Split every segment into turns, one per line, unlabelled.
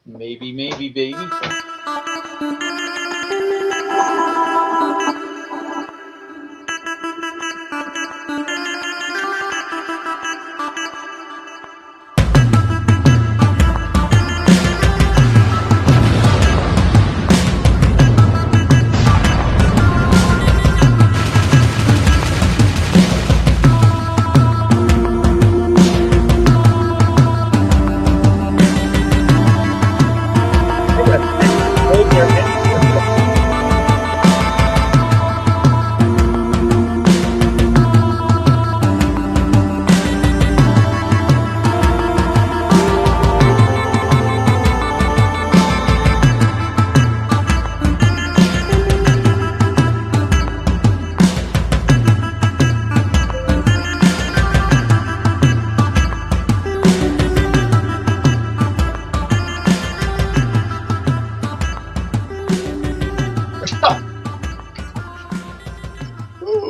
Maybe, maybe, baby.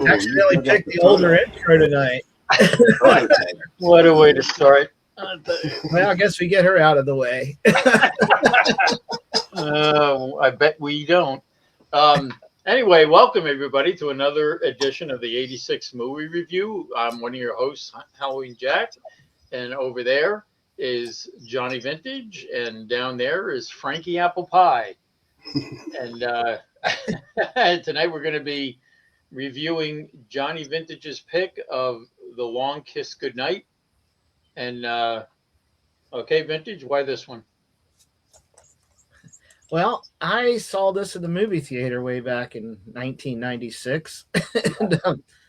Accidentally picked the older intro tonight.
What a way to start.
Well, I guess we get her out of the way.
I bet we don't. Anyway, welcome everybody to another edition of the 86 Movie Review. I'm one of your hosts, Halloween Jack, and over there is Johnny Vintage, and down there is Frankie Apple Pie. And tonight we're going to be reviewing Johnny Vintage's pick of The Long Kiss Goodnight. And okay, Vintage, why this one?
Well, I saw this at the movie theater way back in 1996. And,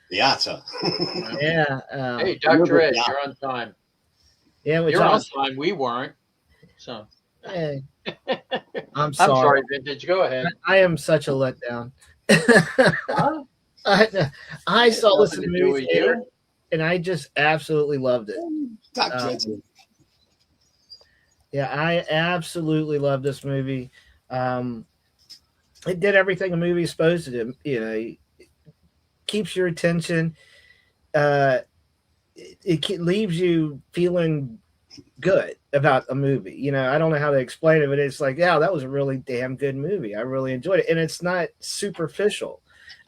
yeah.
Hey, Dr. Ed, you're on time.
Yeah,
you're on time. We weren't. So.
Hey, I'm
sorry, Vintage. Go ahead.
I am such a letdown. I saw this in the movie theater, and I just absolutely loved it. Yeah, I absolutely love this movie. It did everything a movie is supposed to do. You know, it keeps your attention. It leaves you feeling good about a movie. You know, I don't know how to explain it, but it's like, yeah, that was a really damn good movie. I really enjoyed it, and it's not superficial.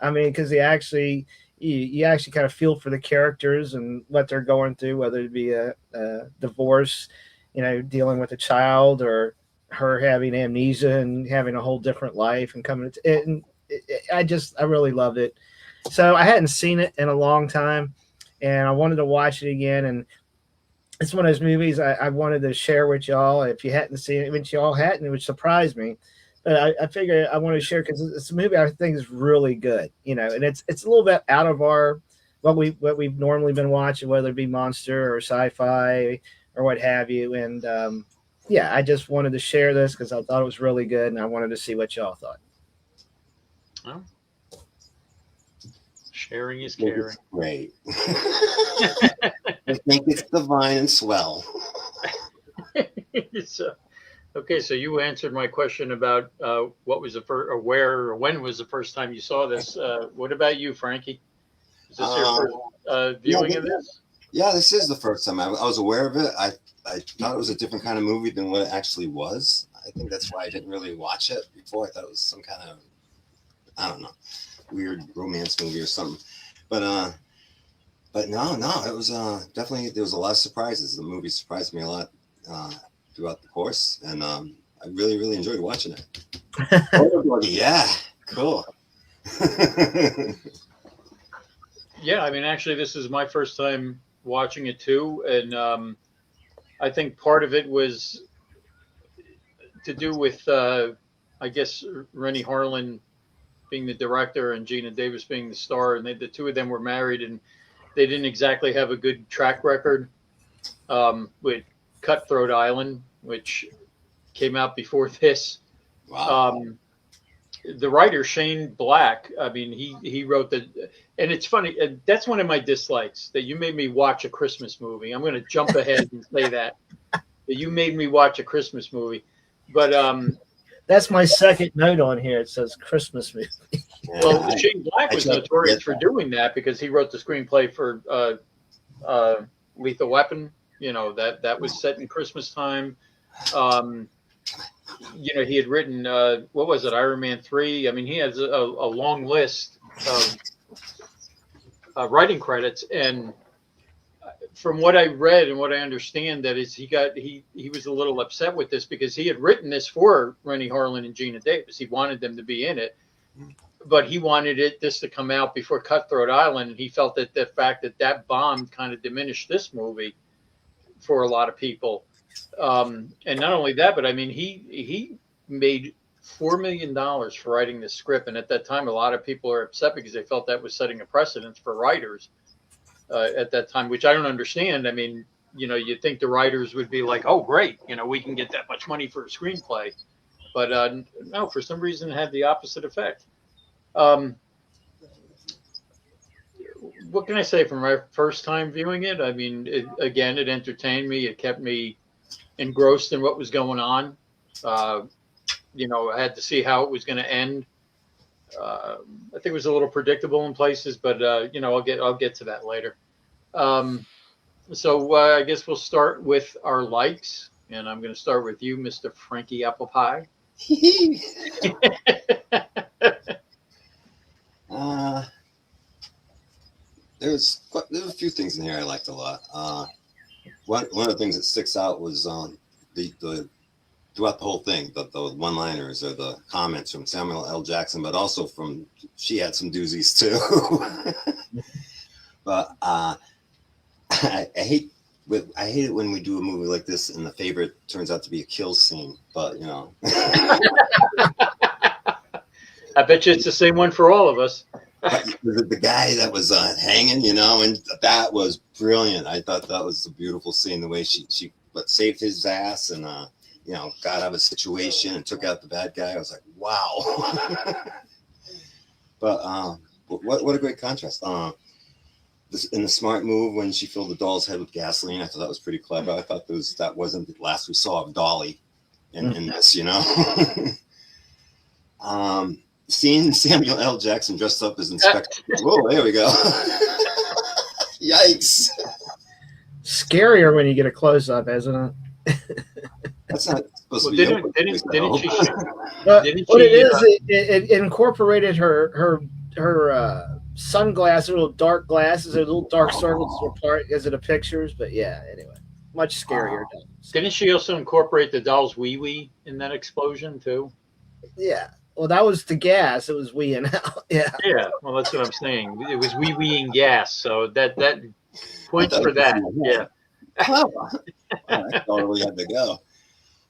I mean, because you actually kind of feel for the characters and what they're going through, whether it be a divorce, you know, dealing with a child, or her having amnesia and having a whole different life and coming to it. And I really loved it. So I hadn't seen it in a long time, and I wanted to watch it again. And it's one of those movies I wanted to share with y'all. If you hadn't seen it, if y'all hadn't, it would surprise me. But I figured I want to share because it's a movie I think is really good, you know, and it's a little bit out of our what we've normally been watching, whether it be monster or sci-fi or what have you. And yeah, I just wanted to share this because I thought it was really good, and I wanted to see what y'all thought.
Well, sharing is caring.
Great. I think it's divine and swell.
Okay, so you answered my question about what was the first, or where, or when was the first time you saw this. What about you, Frankie? Is this your first viewing of this?
Yeah, this is the first time. I was aware of it. I thought it was a different kind of movie than what it actually was. I think that's why I didn't really watch it before. I thought it was some kind of, I don't know, weird romance movie or something. But no, it was definitely, there was a lot of surprises. The movie surprised me a lot throughout the course, and I really, really enjoyed watching it. Yeah, cool.
Yeah, I mean, actually, this is my first time watching it too, and I think part of it was to do with, I guess, Rennie Harlan being the director and Gina Davis being the star, and the two of them were married, and they didn't exactly have a good track record with Cutthroat Island, which came out before this.
Wow.
The writer Shane Black, I mean, he wrote the, and it's funny, that's one of my dislikes, that you made me watch a Christmas movie. I'm going to jump ahead and say that you made me watch a Christmas movie. But
that's my second note on here. It says Christmas movie.
Well, Shane Black was notorious for doing that because he wrote the screenplay for Lethal Weapon. You know, that was set in Christmas time. he had written, what was it, Iron Man 3? I mean, he has a long list of writing credits. And from what I read and what I understand, that is he was a little upset with this because he had written this for Rennie Harlan and Gina Davis. He wanted them to be in it, but he wanted this to come out before Cutthroat Island. And he felt that the fact that bombed kind of diminished this movie for a lot of people. And not only that, but I mean, he made $4 million for writing this script. And at that time, a lot of people are upset because they felt that was setting a precedent for writers at that time, which I don't understand. I mean, you'd think the writers would be like, oh, great, we can get that much money for a screenplay. But no, for some reason, it had the opposite effect. What can I say from my first time viewing it? I mean, it entertained me. It kept me engrossed in what was going on. I had to see how it was going to end. I think it was a little predictable in places, but I'll get to that later. So I guess we'll start with our likes, and I'm going to start with you, Mr. Frankie Apple Pie.
There was a few things in here I liked a lot. One of the things that sticks out was the throughout the whole thing, the one-liners or the comments from Samuel L. Jackson, but also she had some doozies too. But I hate it when we do a movie like this and the favorite turns out to be a kill scene. But
I bet you it's the same one for all of us.
The guy that was hanging, and that was brilliant. I thought that was a beautiful scene, the way she saved his ass and got out of a situation and took out the bad guy. I was like, wow. But what a great contrast. In the smart move when she filled the doll's head with gasoline, I thought that was pretty clever. I thought that wasn't the last we saw of Dolly in this, Seeing Samuel L. Jackson dressed up as Inspector. Whoa, there we go. Yikes.
Scarier when you get a close up, isn't it?
That's not supposed to be.
Didn't she?
It incorporated her sunglasses, little dark glasses, and little dark circles were part as in the pictures. But yeah, anyway, much scarier.
Didn't she also incorporate the doll's wee in that explosion too?
Yeah. Well, that was the gas. It was weeing out. Yeah.
Yeah. Well, that's what I'm saying. It was weeing gas. So that points for that. Yeah.
Oh, I totally had to go.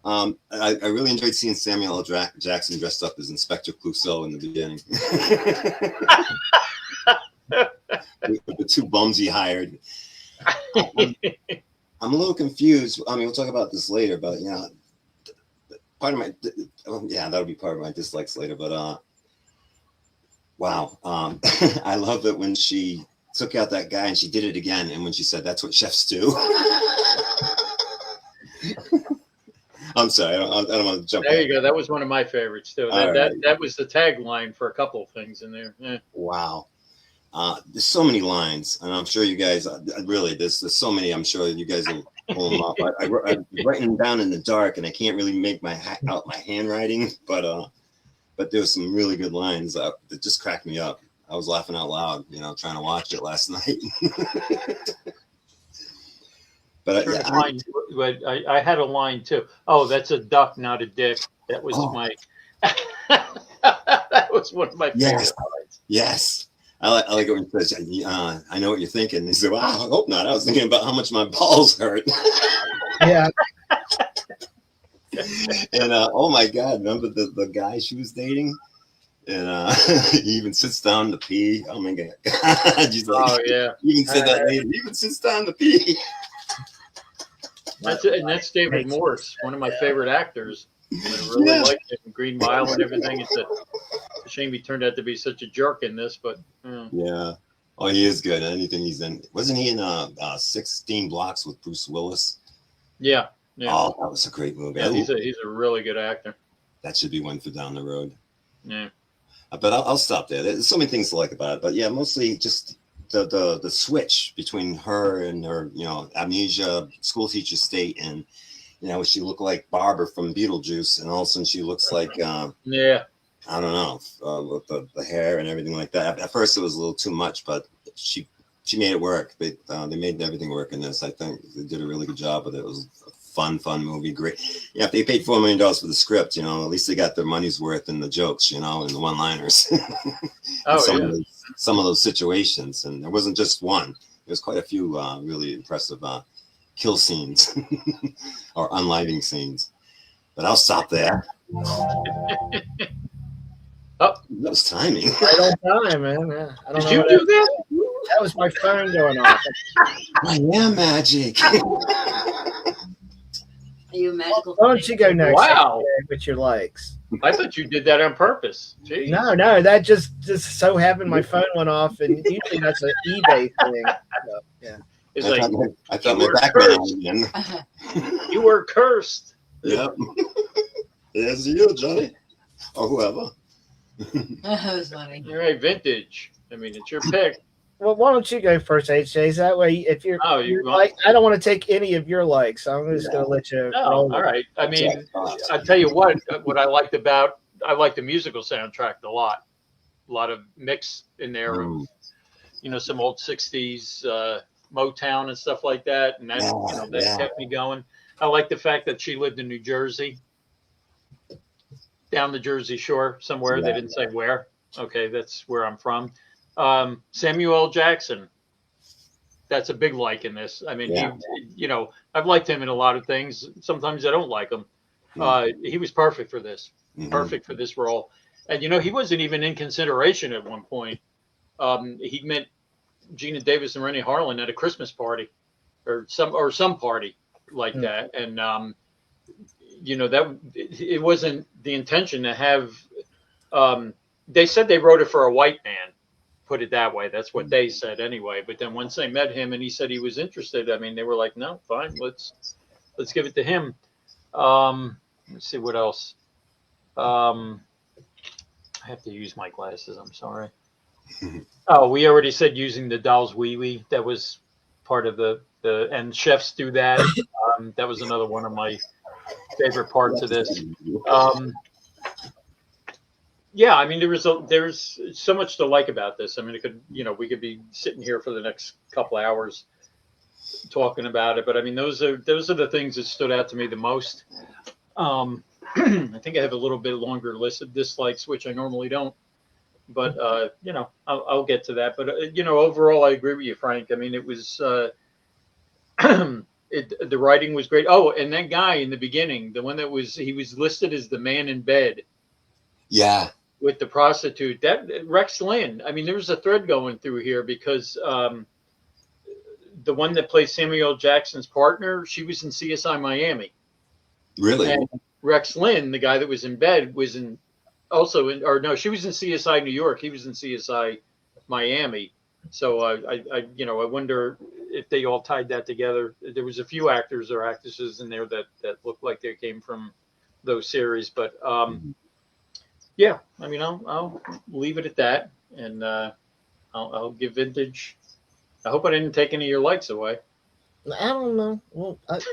I really enjoyed seeing Samuel L. Jackson dressed up as Inspector Clouseau in the beginning. With the two bums he hired. I'm a little confused. I mean, we'll talk about this later, but part of my that'll be part of my dislikes later. But wow, I love it when she took out that guy and she did it again, and when she said, "That's what chefs do." I'm sorry, I don't want to jump.
There you go. That was one of my favorites too. That was the tagline for a couple of things in there. Yeah.
Wow. There's so many lines, and I'm sure you guys really there's so many. I'm sure you guys will pull them up. I'm writing them down in the dark, and I can't really make out my handwriting. But there's some really good lines that just cracked me up. I was laughing out loud, trying to watch it last night. But
I had a line too. Oh, that's a duck, not a dick. That was my. That was one of my favorite lines.
Yes. I like it when he says, I know what you're thinking. He said, wow, I hope not. I was thinking about how much my balls hurt.
Yeah.
And oh my God, remember the guy she was dating? And he even sits down to pee. Oh my God. She's like,
oh yeah.
You even said that later. He even sits down to pee.
That's David Morse, one of my favorite actors. I really liked him, Green Mile and everything. It's a shame he turned out to be such a jerk in this, but
yeah. Oh, he is good. Anything he's in. Wasn't he in 16 Blocks with Bruce Willis?
Yeah.
Oh, that was a great movie.
Yeah, he's a really good actor.
That should be one for down the road.
Yeah.
But I'll stop there. There's so many things to like about it. But yeah, mostly just the switch between her and her, amnesia, school teacher state, and You know, she looked like Barbara from Beetlejuice, and all of a sudden she looks like
Yeah.
I don't know, with the hair and everything like that. At first, it was a little too much, but she made it work. They made everything work in this. I think they did a really good job with it. It was a fun movie. Great. Yeah, if they paid $4 million for the script, you know, at least they got their money's worth in the jokes, you know, and the one-liners. Some of those situations, and there wasn't just one. There was quite a few really impressive kill scenes or unlighting scenes. But I'll stop there.
Oh,
that was timing.
Right on time, man. Yeah. I don't
Did
know
you do that?
That was my phone going off.
I am magic.
Are you a magical?
Why don't you go next?
Wow.
With your likes.
I thought you did that on purpose. Jeez.
No, that just so happened my phone went off, and usually that's an eBay thing. So, yeah.
It's
I thought my back went out again.
You were cursed.
Yep. It's you, Johnny. Or whoever.
That was funny.
You're a vintage. I mean, it's your pick.
Well, why don't you go first, HJ? That way, if you're,
you
like, I don't want to take any of your likes, so I'm just going to let you.
Oh, all right. I mean, I tell you what I liked I liked the musical soundtrack a lot. A lot of mix in there of, you know, some old 60s Motown and stuff like that. And that kept me going. I like the fact that she lived in New Jersey, down the Jersey Shore somewhere. Yeah. They didn't say where. Okay, that's where I'm from. Samuel L. Jackson. That's a big like in this. I mean, I've liked him in a lot of things. Sometimes I don't like him. He was perfect for this. Perfect for this role. And, you know, he wasn't even in consideration at one point. He met Gina Davis and Rennie Harlan at a Christmas party or some party like that. And, you know, that it wasn't the intention to have, they said they wrote it for a white man, put it that way. That's what they said anyway. But then once they met him and he said he was interested, I mean, they were like, no, fine, let's give it to him. Let's see what else. I have to use my glasses. I'm sorry. Oh, we already said using the doll's wee-wee. That was part of the and chefs do that. That was another one of my favorite parts of this. Yeah, I mean, there's so much to like about this. I mean, we could be sitting here for the next couple of hours talking about it. But I mean, those are the things that stood out to me the most. I think I have a little bit longer list of dislikes, which I normally don't. But I'll get to that. But overall, I agree with you, Frank. I mean, it was the writing was great. Oh, and that guy in the beginning, the one he was listed as the man in bed.
Yeah.
With the prostitute, that Rex Lynn. I mean, there was a thread going through here because the one that plays Samuel L. Jackson's partner, she was in CSI Miami.
Really?
And Rex Lynn, the guy that was in bed, she was in CSI New York. He was in CSI Miami. So I wonder if they all tied that together. There was a few actors or actresses in there that looked like they came from those series, but yeah, I mean, I'll leave it at that, and I'll give Vintage. I hope I didn't take any of your likes away.
I don't know. Well, like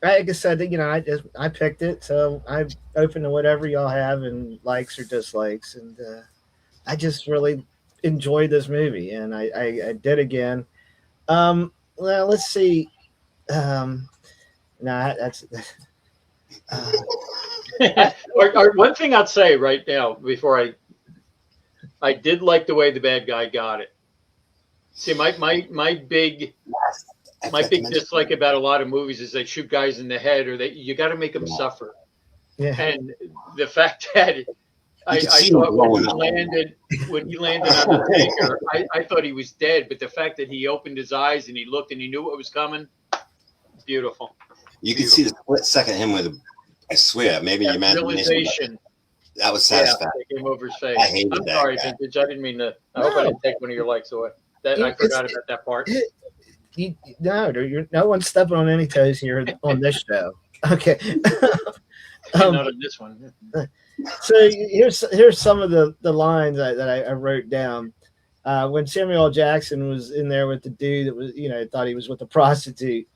I said, I picked it, so I'm open to whatever y'all have and likes or dislikes, and I just really enjoyed this movie, and I did again. Well, let's see. That's.
One thing I'd say right now before I did like the way the bad guy got it. See, my big dislike about a lot of movies is they shoot guys in the head, or you got to make them suffer.
Yeah.
And the fact that I thought when he landed on the tanker, I thought he was dead, but the fact that he opened his eyes and he looked and he knew what was coming, beautiful.
You could see the split second him with. I swear, maybe your imagination. That was satisfying.
Yeah, it came over his face.
I hated
I'm
that
sorry,
guy.
Vintage. I didn't mean to. I hope I didn't take one of your likes away. I forgot about that part.
No one's stepping on any toes here on this show. Okay.
Not on this one.
So here's some of the lines that I wrote down. When Samuel L. Jackson was in there with the dude that was, thought he was with the prostitute,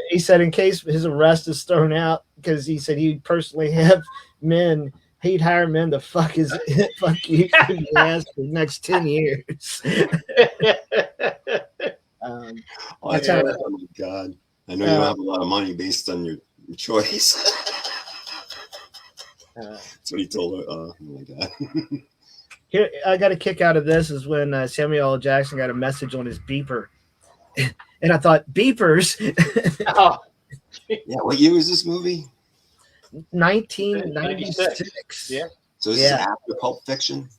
He said in case his arrest is thrown out, because he said he'd personally have men, he'd hire men to fuck you through the ass for the next 10 years.
Oh
That's
my
how-
God. I know you don't have a lot of money based on your choice. That's what he told her. Oh my God.
Here, I got a kick out of this is when Samuel L. Jackson got a message on his beeper. And I thought, beepers?
Oh,
Yeah, what year was this movie?
1996.
Yeah.
So this is after Pulp Fiction?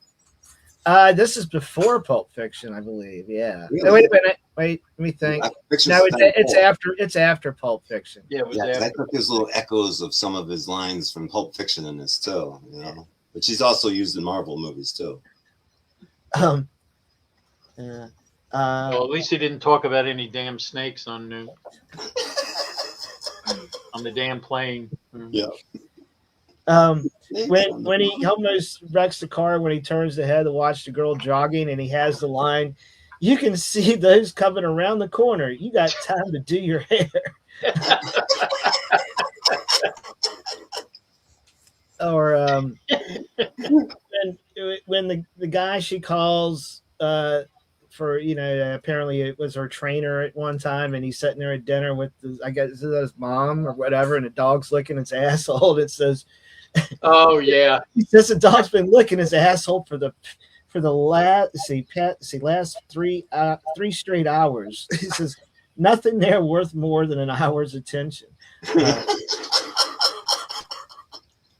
This is before Pulp Fiction, I believe. Yeah.
Really?
No, wait a minute. Wait, let me think.
Fiction's
No, it's
94.
after Pulp Fiction.
yeah, it was
Yeah, 'cause I
after.
took his little echoes of some of his lines from Pulp Fiction in this too, you know. But she's also used in Marvel movies too.
Um,
Well, at least he didn't talk about any damn snakes on the damn plane.
Yeah.
When he almost wrecks the car when he turns the head to watch the girl jogging, and he has the line, "You can see those coming around the corner. You got time to do your hair." Or when the guy she calls for, apparently it was her trainer at one time, and he's sitting there at dinner with I guess his mom or whatever, and the dog's licking his asshole. It says,
Oh yeah.
he says the dog's been licking his asshole for the last three straight hours. He says nothing there worth more than an hour's attention.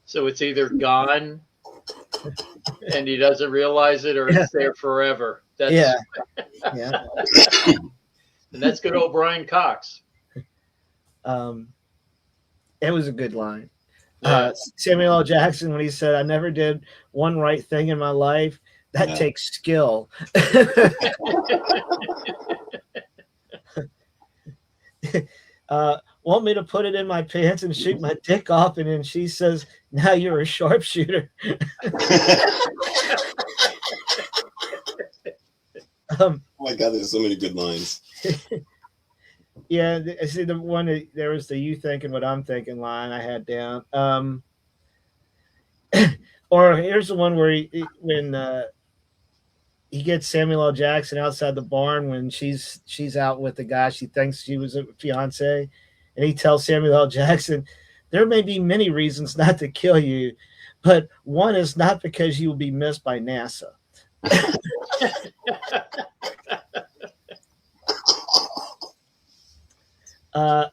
So it's either gone and he doesn't realize it, or it's there forever. That's,
Yeah.
And that's good old Brian Cox.
It was a good line.
Yeah.
Samuel L. Jackson, when he said, "I never did one right thing in my life," that takes skill. Want me to put it in my pants and shoot my dick off? And then she says, "Now you're a sharpshooter."
Oh my God, there's so many good lines.
Yeah, I see the one that there was the "you thinking what I'm thinking" line I had down. Or here's the one where when he gets Samuel L. Jackson outside the barn when she's out with the guy she thinks she was a fiance, and he tells Samuel L. Jackson, "There may be many reasons not to kill you, but one is not because you will be missed by NASA."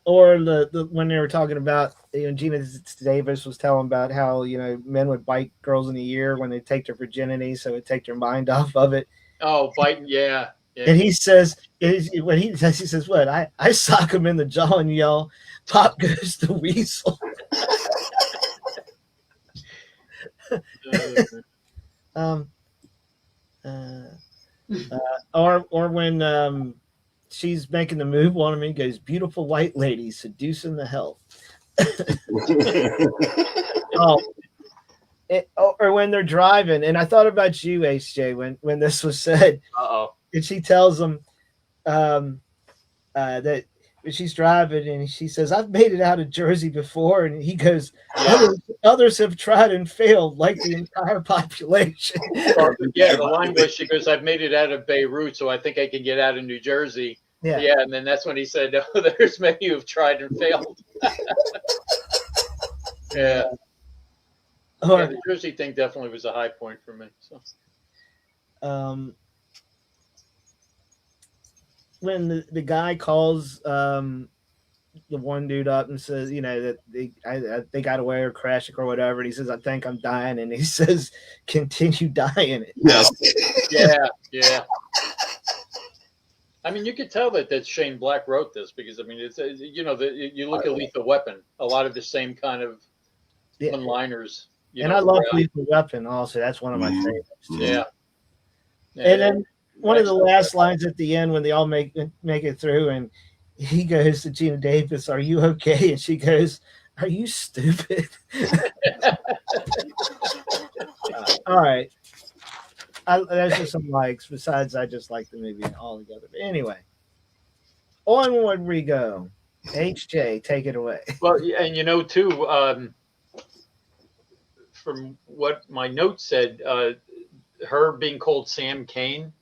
Or the when they were talking about, Gina Davis was telling about how men would bite girls in the ear when they take their virginity, so it take their mind off of it.
Oh, biting, yeah.
And he says, when he says, "What? I sock him in the jaw and yell, 'Pop goes the weasel.'" Or when she's making the move on him, he goes, "Beautiful white lady seducing the hell." Or when they're driving, and I thought about you, HJ, when this was said. And she tells him that she's driving, and she says, "I've made it out of Jersey before," and he goes, others have tried and failed, like the entire population.
Yeah, the line was, she goes, "I've made it out of Beirut, so I think I can get out of New Jersey." Yeah, and then that's when he said, "No, there's many who've tried and failed." Yeah.
Or,
the Jersey thing definitely was a high point for me. So.
When the guy calls the one dude up and says, that they got away or crashed or whatever, and he says, "I think I'm dying," and he says, "Continue dying."
Yes.
Yeah. I mean, you could tell that Shane Black wrote this because, I mean, it's you look at Lethal Weapon, a lot of the same kind of one-liners.
And I love Lethal Weapon also. That's one of my favorites.
Yeah.
And then one of the last lines at the end when they all make it through, and he goes to Gina Davis, "Are you okay?" And she goes, "Are you stupid?" All right. There's just some likes. Besides, I just like the movie altogether. But anyway, onward we go. HJ, take it away.
Well, and too, from what my note said, her being called Sam Kane,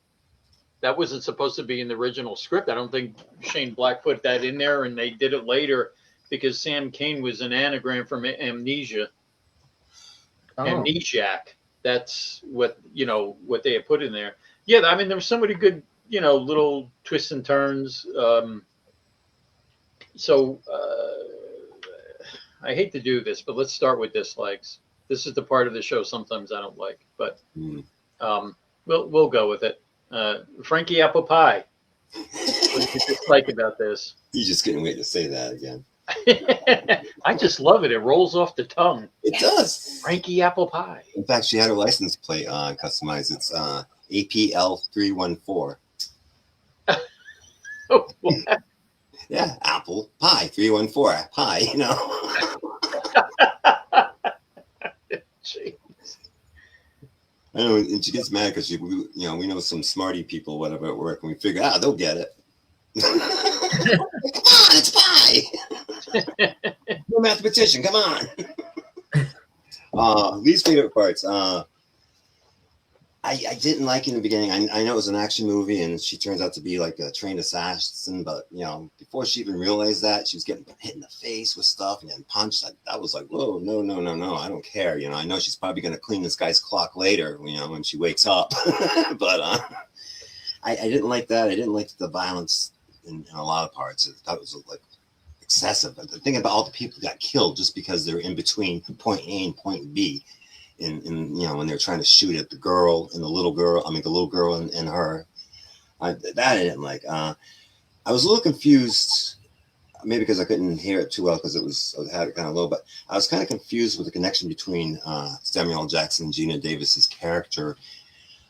that wasn't supposed to be in the original script. I don't think Shane Black put that in there, and they did it later because Sam Kane was an anagram from amnesia.
Oh.
Amnesiac. That's what they had put in there. Yeah, I mean there were so many good little twists and turns. So I hate to do this, but let's start with dislikes. This is the part of the show sometimes I don't like, but we'll go with it. Frankie Apple Pie. What did you dislike about this?
You just couldn't wait to say that again.
I just love it. It rolls off the tongue.
It does.
Frankie Apple Pie.
In fact, she had her license plate customized. It's APL 314.
What?
Yeah, Apple Pie 314 pie.
Jeez.
I know, and she gets mad because we know some smarty people, whatever, at work, and we figure, they'll get it. Come on, it's pie. No mathematician, come on. Least favorite parts. I didn't like in the beginning. I know it was an action movie, and she turns out to be like a trained assassin. But before she even realized that, she was getting hit in the face with stuff and getting punched. I was like, whoa, no, I don't care. I know she's probably going to clean this guy's clock later. When she wakes up. But I didn't like that. I didn't like the violence in a lot of parts. I thought it was like excessive. But the thing about all the people that got killed just because they're in between point A and point B. In when they're trying to shoot at the girl and the little girl, and her, that I didn't like. I was a little confused, maybe because I couldn't hear it too well because I had it kind of low, but I was kind of confused with the connection between Samuel L. Jackson and Gina Davis's character.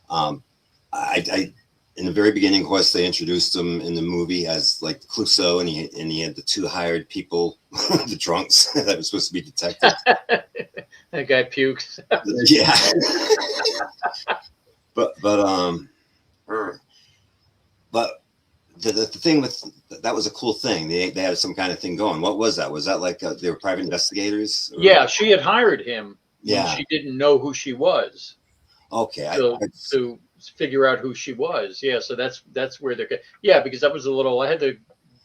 I in the very beginning, of course, they introduced him in the movie as like Clouseau, and he had the two hired people, the drunks that were supposed to be detectives.
That guy pukes.
Yeah. but the thing with that was a cool thing. They had some kind of thing going. What was that? Was that like they were private investigators? Or?
Yeah, she had hired him.
Yeah.
She didn't know who she was.
Okay.
To figure out who she was. Yeah, so that's where they're. Yeah, because that was a little. I had to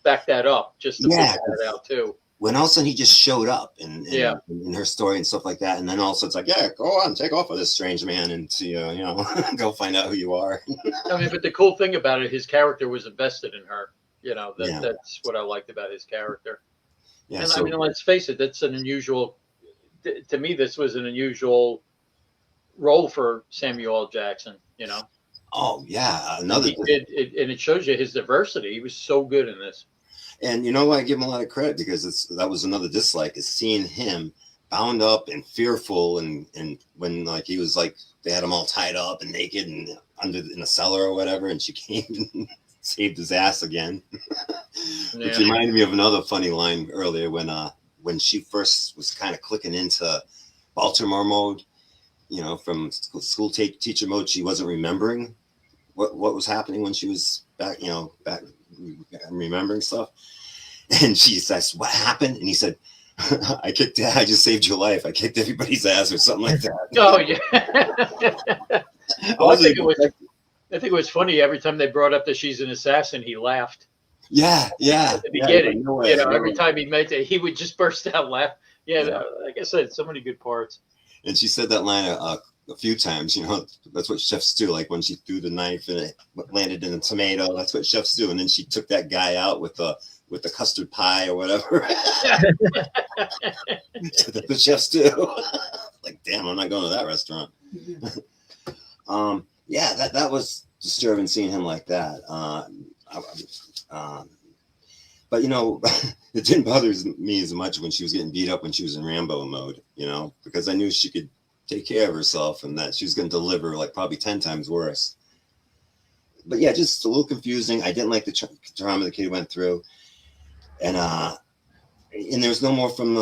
back that up just to figure that out too.
When all of a sudden he just showed up in her story and stuff like that, and then also it's like, yeah, go on, take off with this strange man and go find out who you are.
I mean, but the cool thing about it, his character was invested in her. That's what I liked about his character. Yeah, and I mean, let's face it, that's an unusual. To me, this was an unusual role for Samuel L. Jackson.
Oh yeah,
and it shows you his diversity. He was so good in this.
And I give him a lot of credit because that was another dislike, is seeing him bound up and fearful, and when like he was like they had him all tied up and naked and in the cellar or whatever, and she came and saved his ass again. Which reminded me of another funny line earlier when she first was kind of clicking into Baltimore mode, from school teacher mode. She wasn't remembering what was happening when she was back remembering stuff, and she says, "What happened?" And he said, I just saved your life. I kicked everybody's ass or something like that.
Oh yeah. Well, I think it was funny every time they brought up that she's an assassin, he laughed.
Yeah.
At the beginning, every time he made it, he would just burst out laughing. Yeah, like I said, so many good parts.
And she said that line a few times. That's what chefs do. Like when she threw the knife and it landed in a tomato, that's what chefs do. And then she took that guy out with the custard pie or whatever. That's what chefs do. Like, damn, I'm not going to that restaurant. That was disturbing seeing him like that. But it didn't bother me as much when she was getting beat up when she was in Rambo mode, because I knew she could take care of herself and that she was going to deliver like probably 10 times worse. But yeah, just a little confusing. I didn't like the trauma the kid went through, and there was no more from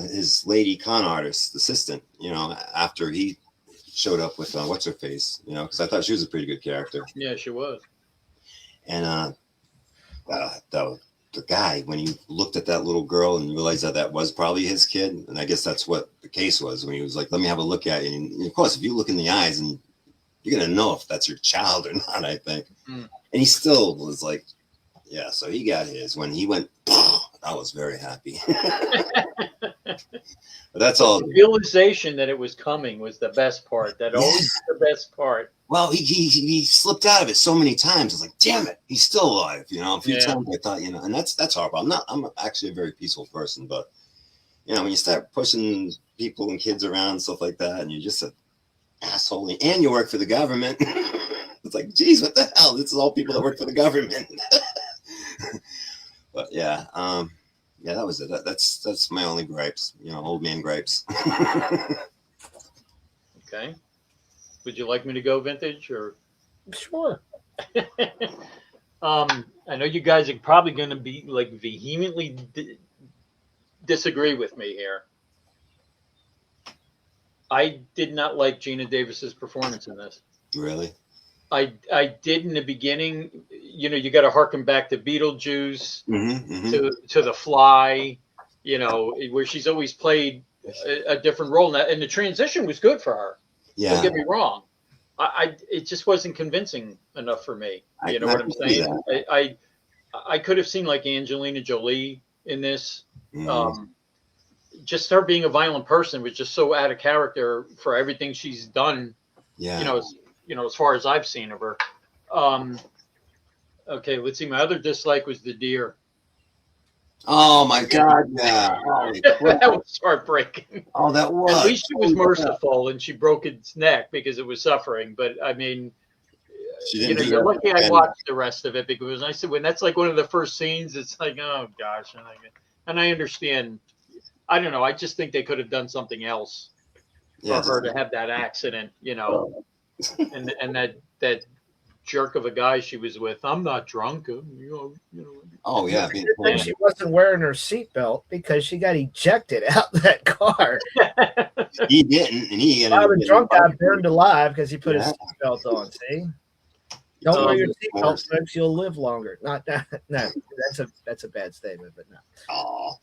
his lady con artist assistant, after he showed up with what's her face, because I thought she was a pretty good character.
Yeah, she was.
And the guy, when he looked at that little girl and realized that that was probably his kid, and I guess that's what the case was, when he was like, let me have a look at you. And of course, if you look in the eyes, and you're going to know if that's your child or not, I think. And he still was like, yeah, so he got his. When he went, I was very happy. But that's all.
The realization that it was coming was the best part. That always the best part.
Well, he slipped out of it so many times. I was like, damn it, he's still alive. You know, a few times I thought, you know, and that's horrible. I'm actually a very peaceful person, but you know, when you start pushing people and kids around and stuff like that, and you're just an asshole, and you work for the government, it's like, geez, what the hell? This is all people that work for the government. But yeah, that was it. That's my only gripes. You know, old man gripes.
Okay. Would you like me to go vintage or?
Sure.
I know you guys are probably going to be like vehemently disagree with me here. I did not like Gina Davis's performance in this.
Really?
I did in the beginning. You know, you got to harken back to Beetlejuice, to The Fly. You know, where she's always played a different role, and the transition was good for her.
Yeah.
Don't get me wrong. It just wasn't convincing enough for me. You know what I'm saying? I could have seen like Angelina Jolie in this. Just her being a violent person was just so out of character for everything she's done. Yeah. You know, as far as I've seen of her. Okay, let's see. My other dislike was the deer.
Oh my God! Yeah,
that was heartbreaking.
Oh, that was.
At least she was merciful and she broke its neck because it was suffering. But I mean, you know, you're lucky I watched the rest of it, because I said when that's like one of the first scenes, it's like, oh gosh, and I understand. I don't know. I just think they could have done something else for her to have that accident. You know, and that jerk of a guy she was with. I'm not drunk. You know.
Oh yeah.
And she wasn't wearing her seatbelt because she got ejected out of that car.
He didn't, and he
ended up the drunk guy burned alive because he put his seatbelt on. See, don't wear your seatbelt, folks. You'll live longer. No, that's a bad statement, but no.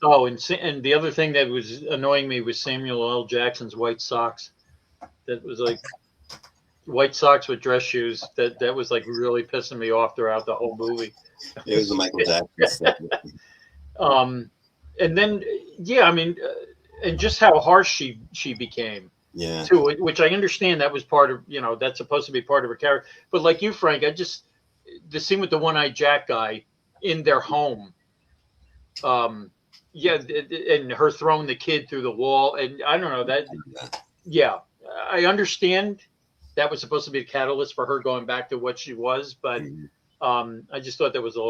Oh,
and the other thing that was annoying me was Samuel L. Jackson's white socks. That was like white socks with dress shoes. That was like really pissing me off throughout the whole movie.
It was the Michael Jackson.
And then I mean, and just how harsh she became.
Yeah.
Too, which I understand that was part of, you know, that's supposed to be part of her character. But like you, Frank, the scene with the one-eyed Jack guy in their home. And her throwing the kid through the wall, and I don't know that. Yeah, I understand that was supposed to be a catalyst for her going back to what she was, but I just thought that was a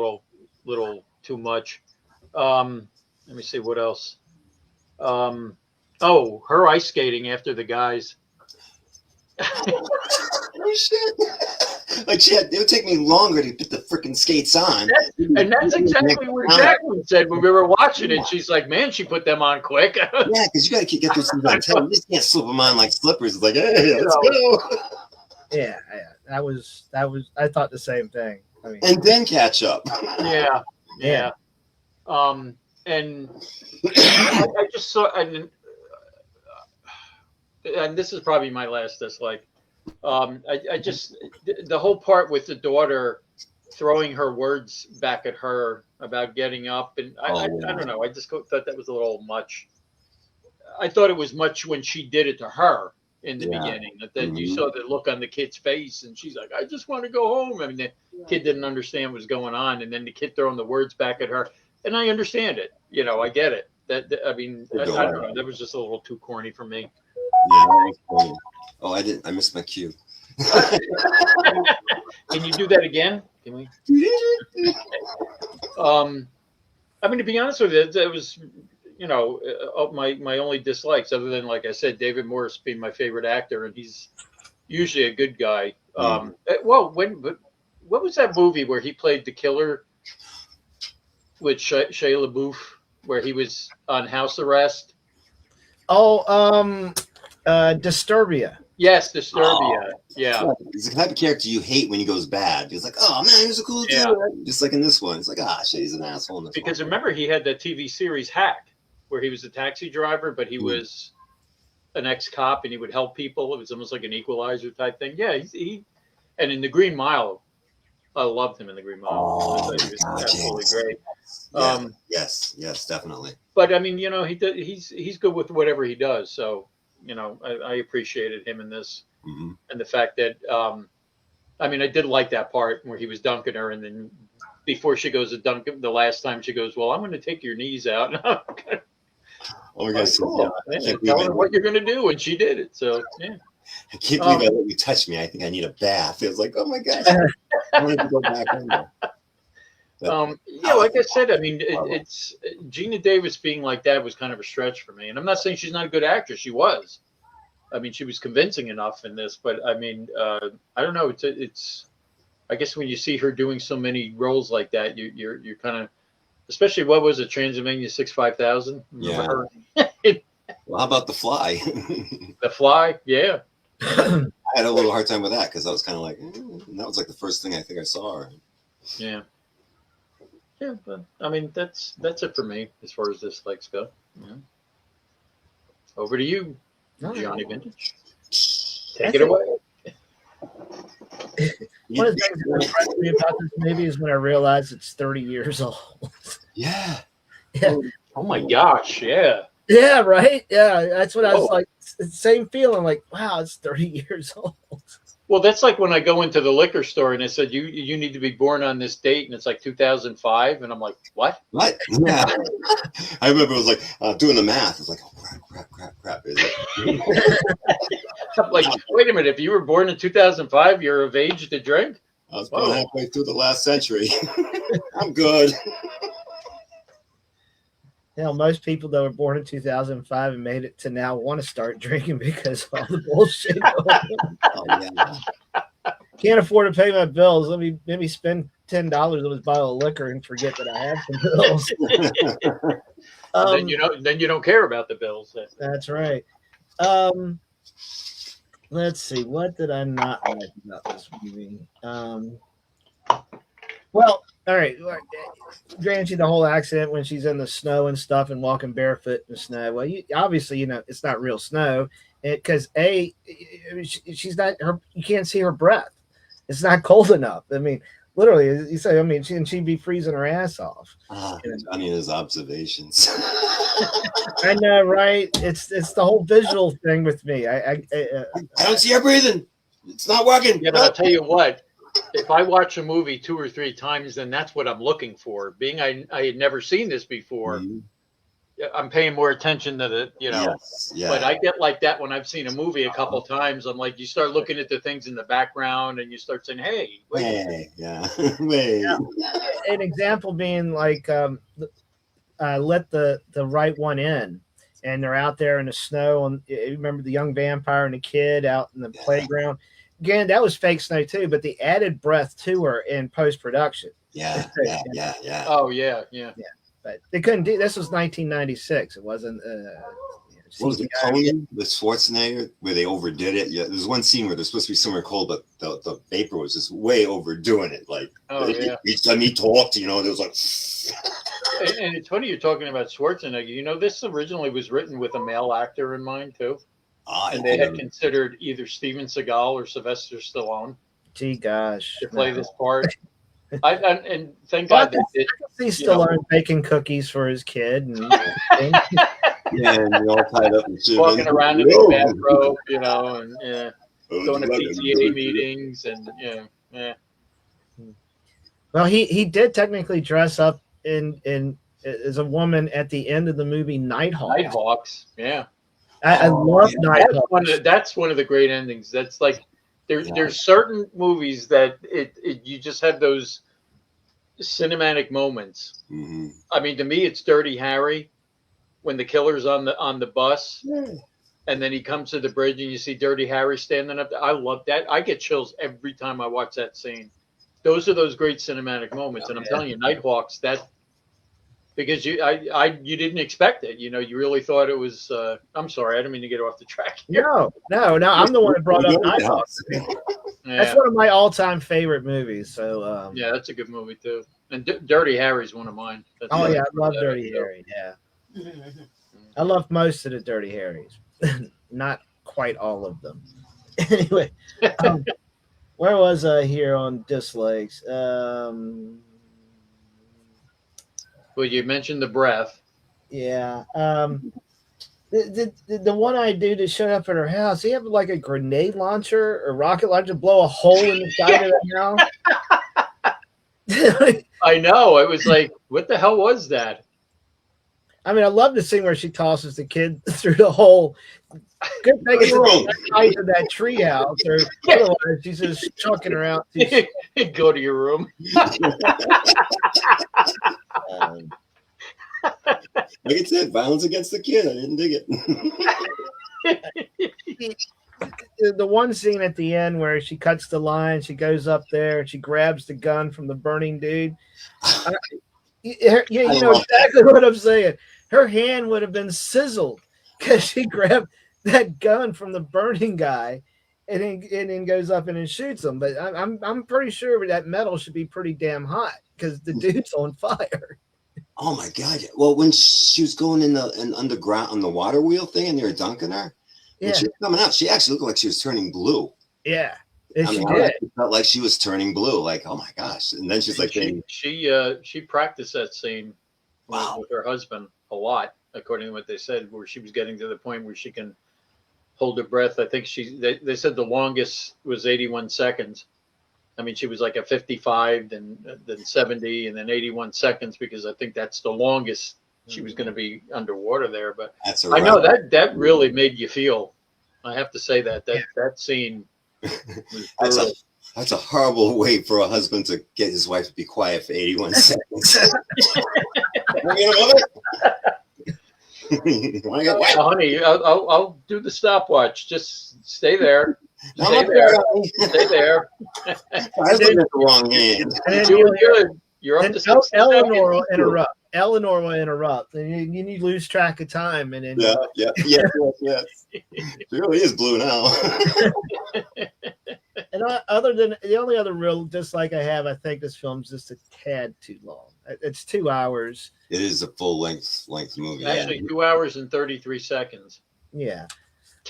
little too much. Let me see what else. Her ice skating after the guys.
Oh shit! Like it would take me longer to put the freaking skates on.
That's exactly what Jacqueline said when we were watching it. She's like, "Man, she put them on quick."
Yeah, because you got to get those things on tape. You just can't slip them on like slippers. It's like, hey, let's go.
Yeah, that was. I thought the same thing. I mean,
and then catch up.
Yeah. And I just saw, and this is probably my last dislike. I just, the whole part with the daughter throwing her words back at her about getting up, and I don't know. I just thought that was a little much. I thought it was much when she did it to her in the beginning. That you saw the look on the kid's face, and she's like, "I just want to go home." I mean, the kid didn't understand what was going on, and then the kid throwing the words back at her, and I understand it. You know, I get it. I mean, I don't know. That was just a little too corny for me.
Yeah, that was funny. Oh, I missed my cue.
Can you do that again? Can we? I mean, to be honest with you, that was, you know, my only dislikes, other than, like I said, David Morris being my favorite actor, and he's usually a good guy. What was that movie where he played the killer with Shia LaBeouf, where he was on house arrest?
Disturbia.
Yes, Disturbia.
Oh.
Yeah.
He's the type of character you hate when he goes bad. He's like, oh man, he's a cool dude.
Yeah.
Just like in this one. It's like, shit, he's an asshole in this
Because
one.
remember, he had that TV series Hack, where he was a taxi driver, but he was an ex-cop and he would help people. It was almost like an Equalizer type thing. Yeah, he and in The Green Mile, I loved him in The Green Mile.
Oh,
I thought he was
God,
absolutely
yes.
great.
Yes, definitely.
But I mean, you know, he's good with whatever he does. So, you know, I appreciated him in this, and the fact that I mean, I did like that part where he was dunking her, and then before she goes to dunk him, the last time she goes, "Well, I'm going to take your knees out."
Oh my gosh,
cool. Yeah, tell her what you're going to do, and she did it. So yeah.
I can't believe I let you touch me. I think I need a bath. It was like, oh my gosh, I wanted to go back in there.
Yeah, like I said, I mean, it's Gina Davis being like that was kind of a stretch for me. And I'm not saying she's not a good actress. She was. I mean, she was convincing enough in this. But I mean, I don't know. It's. I guess when you see her doing so many roles like that, you're kind of, especially what was it, Transylvania 5000?
Yeah. Well, how about The Fly?
The Fly, yeah.
I had a little hard time with that because I was kind of like, and that was like the first thing I think I saw her.
Yeah. Yeah, but I mean that's it for me as far as dislikes go. Yeah. Over to you, Johnny Vintage. Take it away.
One of the things that impressed me about this movie is when I realized it's 30 years old.
Yeah.
Yeah.
Oh my gosh, yeah.
Yeah, right? Yeah, that's what I was like. Same feeling, like, wow, it's 30 years old.
Well, that's like when I go into the liquor store and they said, you need to be born on this date, and it's like 2005. And I'm like, what?
What? Yeah. I remember it was like doing the math. It was like, oh, crap.
I'm like, wait a minute. If you were born in 2005, you're of age to drink?
I was born halfway through the last century. I'm good.
You know, most people that were born in 2005 and made it to now want to start drinking because of all the bullshit going on. Can't afford to pay my bills. Let me maybe spend $10 on this bottle of liquor and forget that I have some bills.
Then you don't care about the bills.
That's right. Let's see. What did I not like about this movie? Well, all right. Grant you the whole accident when she's in the snow and stuff and walking barefoot in the snow. Well, obviously, it's not real snow because she's not her. You can't see her breath. It's not cold enough. I mean, literally, you say. I mean, she'd be freezing her ass off.
Johnny his observations.
I know, right? It's the whole visual thing with me. I
don't see her breathing. It's not working.
Yeah, but I'll tell you what. If I watch a movie 2 or 3 times, then that's what I'm looking for. Being I had never seen this before, I'm paying more attention to the,
Yes, yeah.
But I get like that when I've seen a movie a couple times. I'm like, you start looking at the things in the background and you start saying, hey, wait.
Yeah.
An example being like, let the right one in. And they're out there in the snow. And you remember the young vampire and the kid out in the playground. Again, that was fake snow too, but the added breath to her in post-production.
Yeah.
Oh, yeah.
But they couldn't do this. Was 1996. It wasn't.
What was it, Conan with Schwarzenegger, where they overdid it? Yeah, there's one scene where they're supposed to be somewhere cold, but the vapor was just way overdoing it. Like, each time he talked, there was like.
And it's funny you're talking about Schwarzenegger. This originally was written with a male actor in mind too. And they had considered either Steven Seagal or Sylvester Stallone.
Gee, gosh,
to play this part. And thank God that
I can see Stallone baking cookies for his kid, and
and you're all tied up and shit.
Walking around in a bathrobe, and going to PTA meetings, and
Well, he did technically dress up in as a woman at the end of the movie Nighthawks.
Nighthawks, yeah.
I love Nighthawks.
That's one of the great endings. That's like there's certain movies that you just have those cinematic moments.
Mm-hmm.
I mean, to me, it's Dirty Harry when the killer's on the bus, and then he comes to the bridge and you see Dirty Harry standing up there. I love that. I get chills every time I watch that scene. Those are those great cinematic moments, and I'm telling you, Nighthawks, because you didn't expect it. You know, you really thought it was. I'm sorry, I didn't mean to get off the track here.
No. I'm the one that brought up Nighthawks.
Yeah.
That's one of my all-time favorite movies. So
yeah, that's a good movie too. And Dirty Harry's one of mine. That's
oh
why
yeah, I love
that
Dirty
up.
Harry. Yeah, I love most of the Dirty Harrys. Not quite all of them. Anyway, where was I here on dislikes?
Well, you mentioned the breath.
Yeah. The one-eyed dude that showed up at her house, he had like a grenade launcher or rocket launcher to blow a hole in the side of the house.
I know. It was like, what the hell was that?
I mean, I love the scene where she tosses the kid through the hole. Good thing it's the height of that treehouse, or otherwise she's just chucking her out.
Go to your room.
Like I said, violence against the kid. I didn't dig
it. The one scene at the end where she cuts the line, she goes up there and she grabs the gun from the burning dude. You know exactly what I'm saying. Her hand would have been sizzled because she grabbed that gun from the burning guy and then goes up and then shoots him. But I'm pretty sure that metal should be pretty damn hot because the dude's on fire.
Oh my god! Well, when she was going in underground on the water wheel thing, and they were dunking her, when she was coming out, she actually looked like she was turning blue.
Yeah,
she did. It felt like she was turning blue. Like, oh my gosh! And then she's like,
she practiced that scene with her husband a lot, according to what they said, where she was getting to the point where she can hold her breath. I think they said the longest was 81 seconds. I mean, she was like a 55, then 70, and then 81 seconds, because I think that's the longest she was going to be underwater there. But I know that really made you feel. I have to say that scene was
that's a horrible way for a husband to get his wife to be quiet for 81 seconds.
Honey, I'll do the stopwatch. Just stay there. Stay there.
I was looking at the wrong hand.
You're up to 6
Eleanor will interrupt. Eleanor will interrupt, and you lose track of time. And then
yes. She really is blue now.
And other than the only other real dislike I have, I think this film's just a tad too long. It's 2 hours.
It is a full length movie.
Actually, 2 hours and 33 seconds.
Yeah.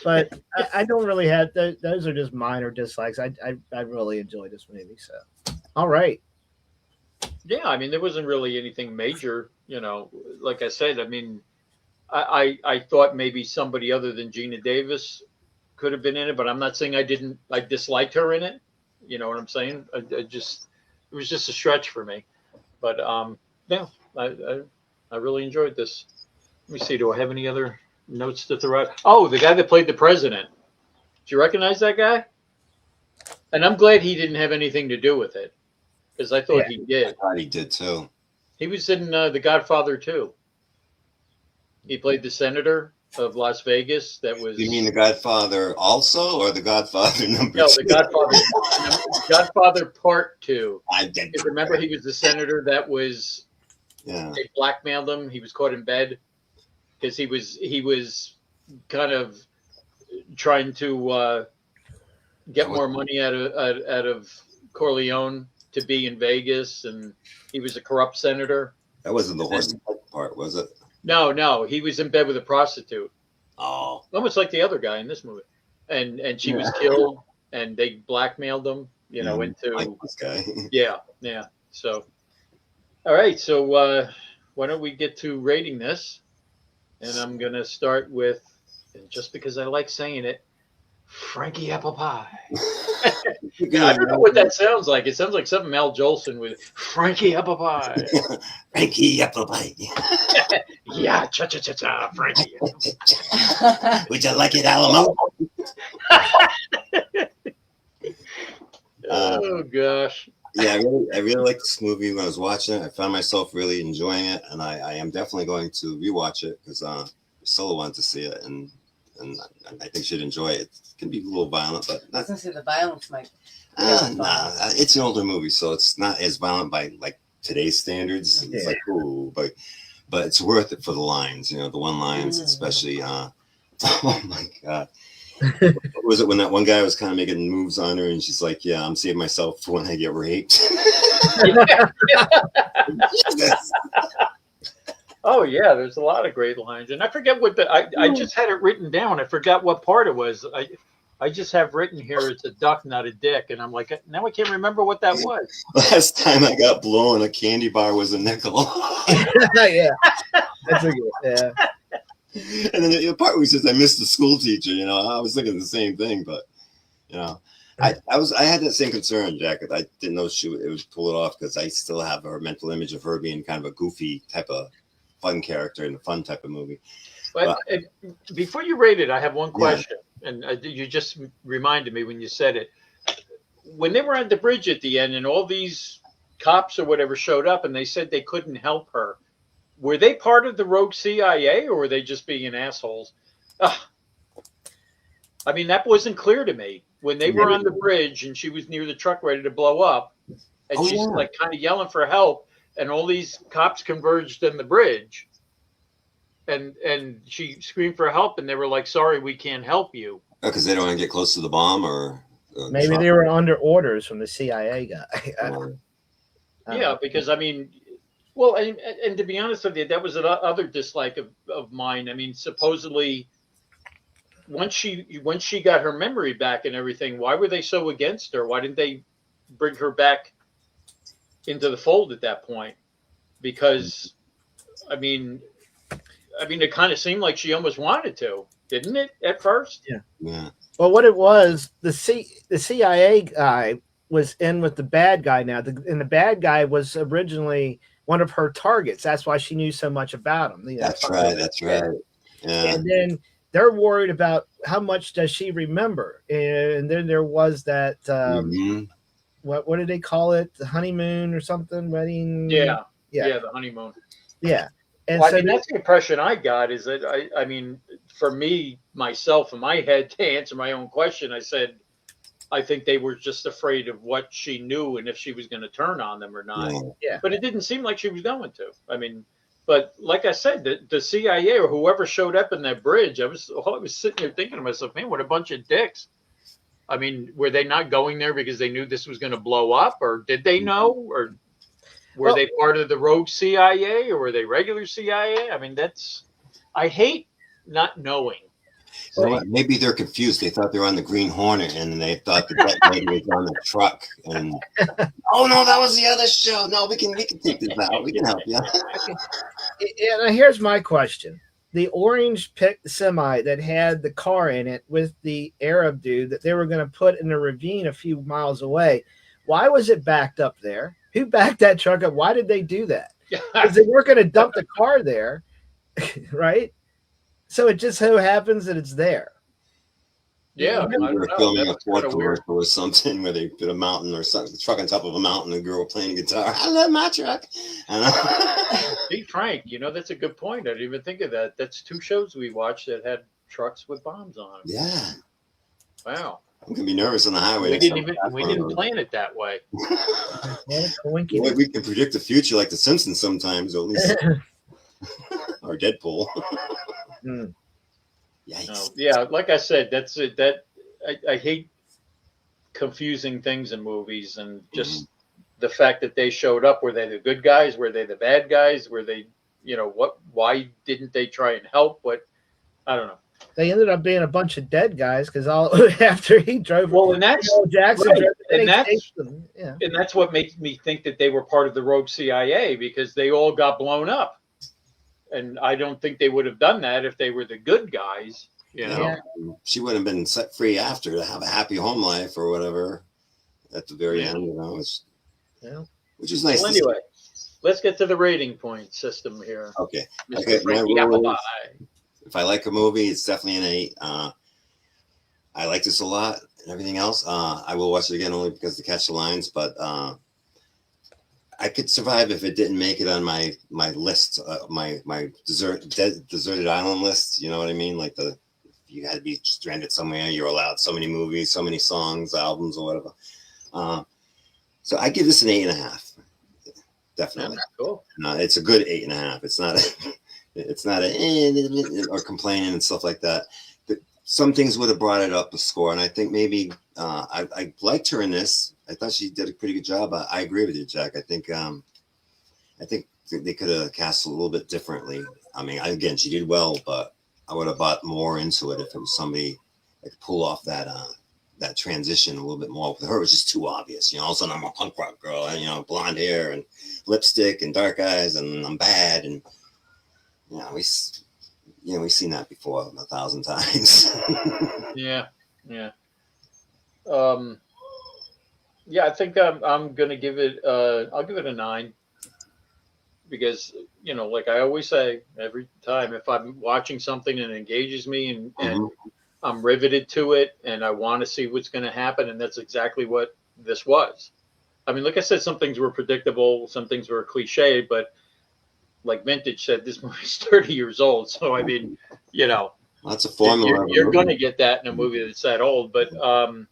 But I don't really have those are just minor dislikes. I really enjoyed this movie. So, all right.
Yeah, I mean, there wasn't really anything major, you know. Like I said, I mean, I thought maybe somebody other than Gina Davis could have been in it, but I'm not saying I disliked her in it. You know what I'm saying? It was just a stretch for me. But yeah, I really enjoyed this. Let me see. Do I have any other notes to throw out? Oh, the guy that played the president. Do you recognize that guy? And I'm glad he didn't have anything to do with it, because I thought he did.
I thought he did too.
He was in The Godfather too. He played the senator of Las Vegas. That was.
You mean The Godfather also, or The Godfather number 2?
No, The Godfather Part 2.
I did.
Remember, he was the senator that was.
Yeah.
They blackmailed him. He was caught in bed because he was kind of trying to get more money out of Corleone to be in Vegas, and he was a corrupt senator.
That wasn't the horse part, was it?
No, he was in bed with a prostitute.
Oh,
almost like the other guy in this movie, and she was killed, and they blackmailed him, you know, into
like this guy.
yeah. So, all right, so why don't we get to rating this? And I'm gonna start with, and just because I like saying it, Frankie Apple Pie. I don't know what that sounds like. It sounds like something Mel Jolson with Frankie Apple Pie.
Frankie Apple Pie.
Yeah, cha-cha-cha-cha, Frankie.
Would you like it, Alamo?
Oh, gosh.
Yeah, I really liked this movie when I was watching it. I found myself really enjoying it, and I am definitely going to rewatch it because Priscilla wanted to see it, and I think she'd enjoy it. It can be a little violent, but
I was gonna say the violence might.
It's an older movie, so it's not as violent by like today's standards. It's like, ooh, but but it's worth it for the lines. The one lines, especially. Oh my God. What was it when that one guy was kind of making moves on her and she's like, yeah, I'm saving myself for when I get raped. Jesus.
Oh yeah, there's a lot of great lines, and I forget what I just had it written down. I forgot what part it was. I just have written here it's a duck, not a dick, and I'm like, now I can't remember what that was.
Last time I got blown, a candy bar was a nickel.
Yeah, that's a good. Yeah.
And then the part where he says, I missed the school teacher, I was thinking the same thing, but, I had that same concern, Jack. I didn't know it would pull it off because I still have a mental image of her being kind of a goofy type of fun character in a fun type of movie.
But before you rate it, I have one question, and you just reminded me when you said it. When they were on the bridge at the end and all these cops or whatever showed up and they said they couldn't help her, were they part of the rogue CIA or were they just being assholes? I mean, that wasn't clear to me. When they were on the bridge and she was near the truck ready to blow up and she's like kind of yelling for help and all these cops converged on the bridge and she screamed for help and they were like, sorry, we can't help you.
Because they don't want to get close to the bomb or
maybe
truck.
They were under orders from the CIA guy.
Yeah, because I mean, well, and to be honest with you, that was another dislike of mine. I mean, supposedly, once she got her memory back and everything, why were they so against her? Why didn't they bring her back into the fold at that point? Because, I mean, it kind of seemed like she almost wanted to, didn't it, at first?
Yeah.
Well, what it was, the CIA guy was in with the bad guy now, and the bad guy was originally one of her targets. That's why she knew so much about him.
That's right. Yeah.
And then they're worried about how much does she remember. And then there was that what did they call it? The honeymoon or something? Wedding?
Yeah, the honeymoon.
Yeah. And
well,
so
I mean, that's the impression I got is that I mean, for me, myself, in my head, to answer my own question, I said, I think they were just afraid of what she knew and if she was going to turn on them or not.
Yeah.
But it didn't seem like she was going to. I mean, but like I said, the CIA or whoever showed up in that bridge, I was sitting there thinking to myself, man, what a bunch of dicks. I mean, were they not going there because they knew this was going to blow up, or did they know, or were they part of the rogue CIA, or were they regular CIA? I mean, I hate not knowing.
So maybe they're confused. They thought they were on the Green Hornet, and they thought the detonator was on the truck. And oh no, that was the other show. No, we can take this out. We can help you.
And here's my question: the orange semi that had the car in it with the Arab dude that they were going to put in a ravine a few miles away. Why was it backed up there? Who backed that truck up? Why did they do that? Because they weren't going to dump the car there, right? So it just so happens that it's there.
Yeah,
they were filming a Ford commercial or something where they put a mountain or something, the truck on top of a mountain, a girl playing guitar. I love my truck.
See, Frank, that's a good point. I didn't even think of that. That's 2 shows we watched that had trucks with bombs on them.
Yeah.
Wow.
I'm gonna be nervous on the highway.
We didn't plan it that way.
We can predict the future like the Simpsons sometimes, or at least or Deadpool.
Yikes. Yeah, like I said, that's it. That I hate confusing things in movies, and just the fact that they showed up. Were they the good guys? Were they the bad guys? Were they, why didn't they try and help? I don't know.
They ended up being a bunch of dead guys because after he drove.
Well, and that's
Jackson,
right. And that's what makes me think that they were part of the rogue CIA, because they all got blown up. And I don't think they would have done that if they were the good guys.
She would have been set free after to have a happy home life or whatever at the very end, which is nice.
Well, anyway, let's get to the rating point system here.
Okay.
Mr.
If I like a movie, it's definitely an 8. I like this a lot and everything else. I will watch it again only because to catch the lines, but I could survive if it didn't make it on my list, my deserted island list. You know what I mean? Like you had to be stranded somewhere. You're allowed so many movies, so many songs, albums, or whatever. So I give this an 8.5. definitely.
Yeah, cool.
It's a good 8.5. It's not or complaining and stuff like that. But some things would have brought it up a score, and I think maybe I liked her in this. I thought she did a pretty good job. I agree with you, Jack. I think they could have cast a little bit differently. I mean, again, she did well, but I would have bought more into it if it was somebody that could pull off that transition a little bit more. With her, it was just too obvious. All of a sudden I'm a punk rock girl, and blonde hair and lipstick and dark eyes, and I'm bad. And we've seen that before 1,000 times.
Yeah. I think I'm gonna give it. I'll give it a 9. Because, like I always say, every time if I'm watching something and it engages me and I'm riveted to it and I want to see what's going to happen, and that's exactly what this was. I mean, like I said, some things were predictable, some things were cliche, but like Vintage said, this movie's 30 years old. So, I mean,
that's a formula.
You're going to get that in a movie that's that old. But, I'll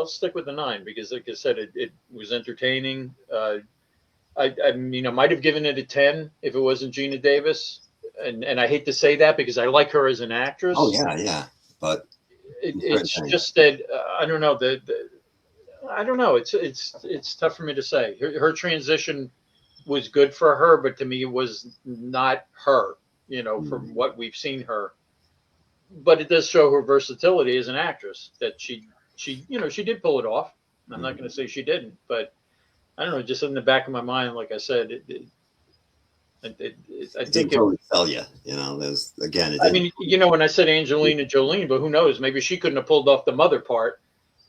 stick with the 9 because, like I said, it was entertaining. I might have given it a 10 if it wasn't Gina Davis, and I hate to say that because I like her as an actress.
Oh yeah, but
it's just that I don't know I don't know. It's tough for me to say. Her transition was good for her, but to me it was not her. From what we've seen her, but it does show her versatility as an actress. That she did pull it off. I'm not going to say she didn't, but. I don't know, just in the back of my mind, like I said, I think it
totally tell you, there's again.
I mean, when I said Angelina Jolie, but who knows? Maybe she couldn't have pulled off the mother part,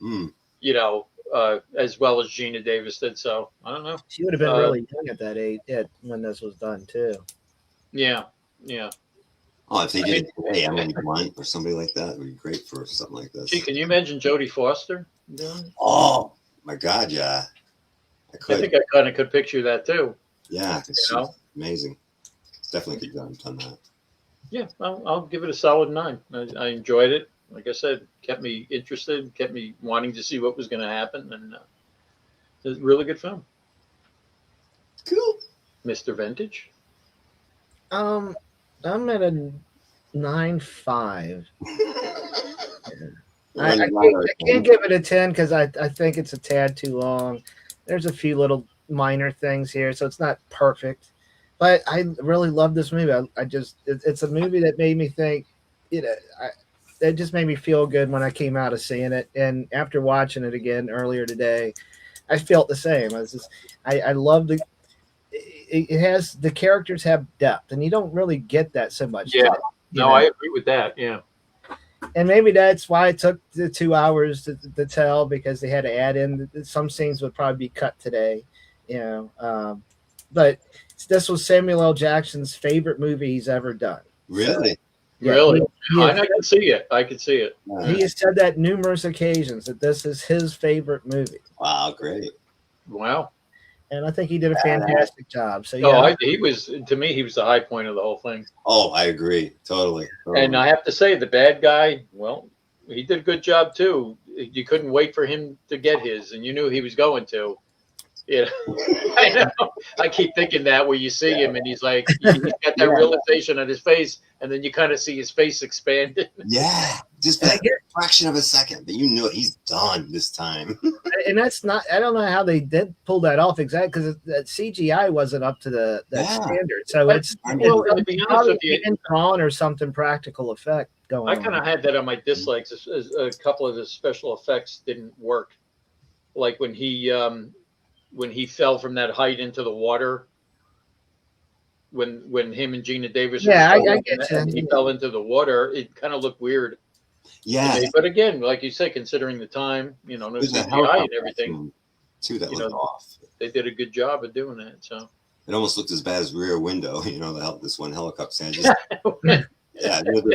as well as Gina Davis did. So I don't know.
She would have been really young at that age when this was done too.
Yeah.
Oh, if they did it today, Emily Blunt or somebody like that would be great for something like this.
Gee, can you imagine Jodie Foster?
Oh my God, yeah.
I think I kind of could picture that too.
Yeah, it's amazing. It's definitely could have done that.
Yeah, I'll give it a solid 9. I enjoyed it. Like I said, kept me interested, kept me wanting to see what was going to happen, and it's a really good film.
Cool,
Mr. Vintage.
I'm at a 9.5. I can't give it a 10 because I think it's a tad too long. There's a few little minor things here, so it's not perfect. But I really love this movie. It's a movie that made me think, it just made me feel good when I came out of seeing it. And after watching it again earlier today, I felt the same. I love it has, the characters have depth, and you don't really get that so much.
Yeah, I agree with that. Yeah.
And maybe that's why it took the 2 hours to tell, because they had to add in some scenes would probably be cut today, but this was Samuel L. Jackson's favorite movie he's ever done.
Really?
So, yeah,
really? I can see it. I can see it.
He has said that numerous occasions that this is his favorite movie.
Wow, great.
Wow.
And I think he did a fantastic job. So yeah,
he was, to me, he was the high point of the whole thing.
Oh, I agree. Totally.
And I have to say, the bad guy, well, he did a good job too. You couldn't wait for him to get his, and you knew he was going to. I know. I keep thinking that where you see him and he's like, he's got that realization on his face, and then you kind of see his face expanded.
Yeah, just that fraction of a second, but you knew it. He's done this time.
And that's not, I don't know how they did pull that off exactly, because that CGI wasn't up to that standard. So it's
to be honest with you,
drawn or something practical effect going on.
I kind of had that on my dislikes. A couple of the special effects didn't work, like when he fell from that height into the water. When him and Gina Davis,
I get you.
He fell into the water. It kind of looked weird.
Yeah,
but again, like you say, considering the time, no CGI and everything,
too, that looked off.
They did a good job of doing that. So
it almost looked as bad as Rear Window. This one helicopter. The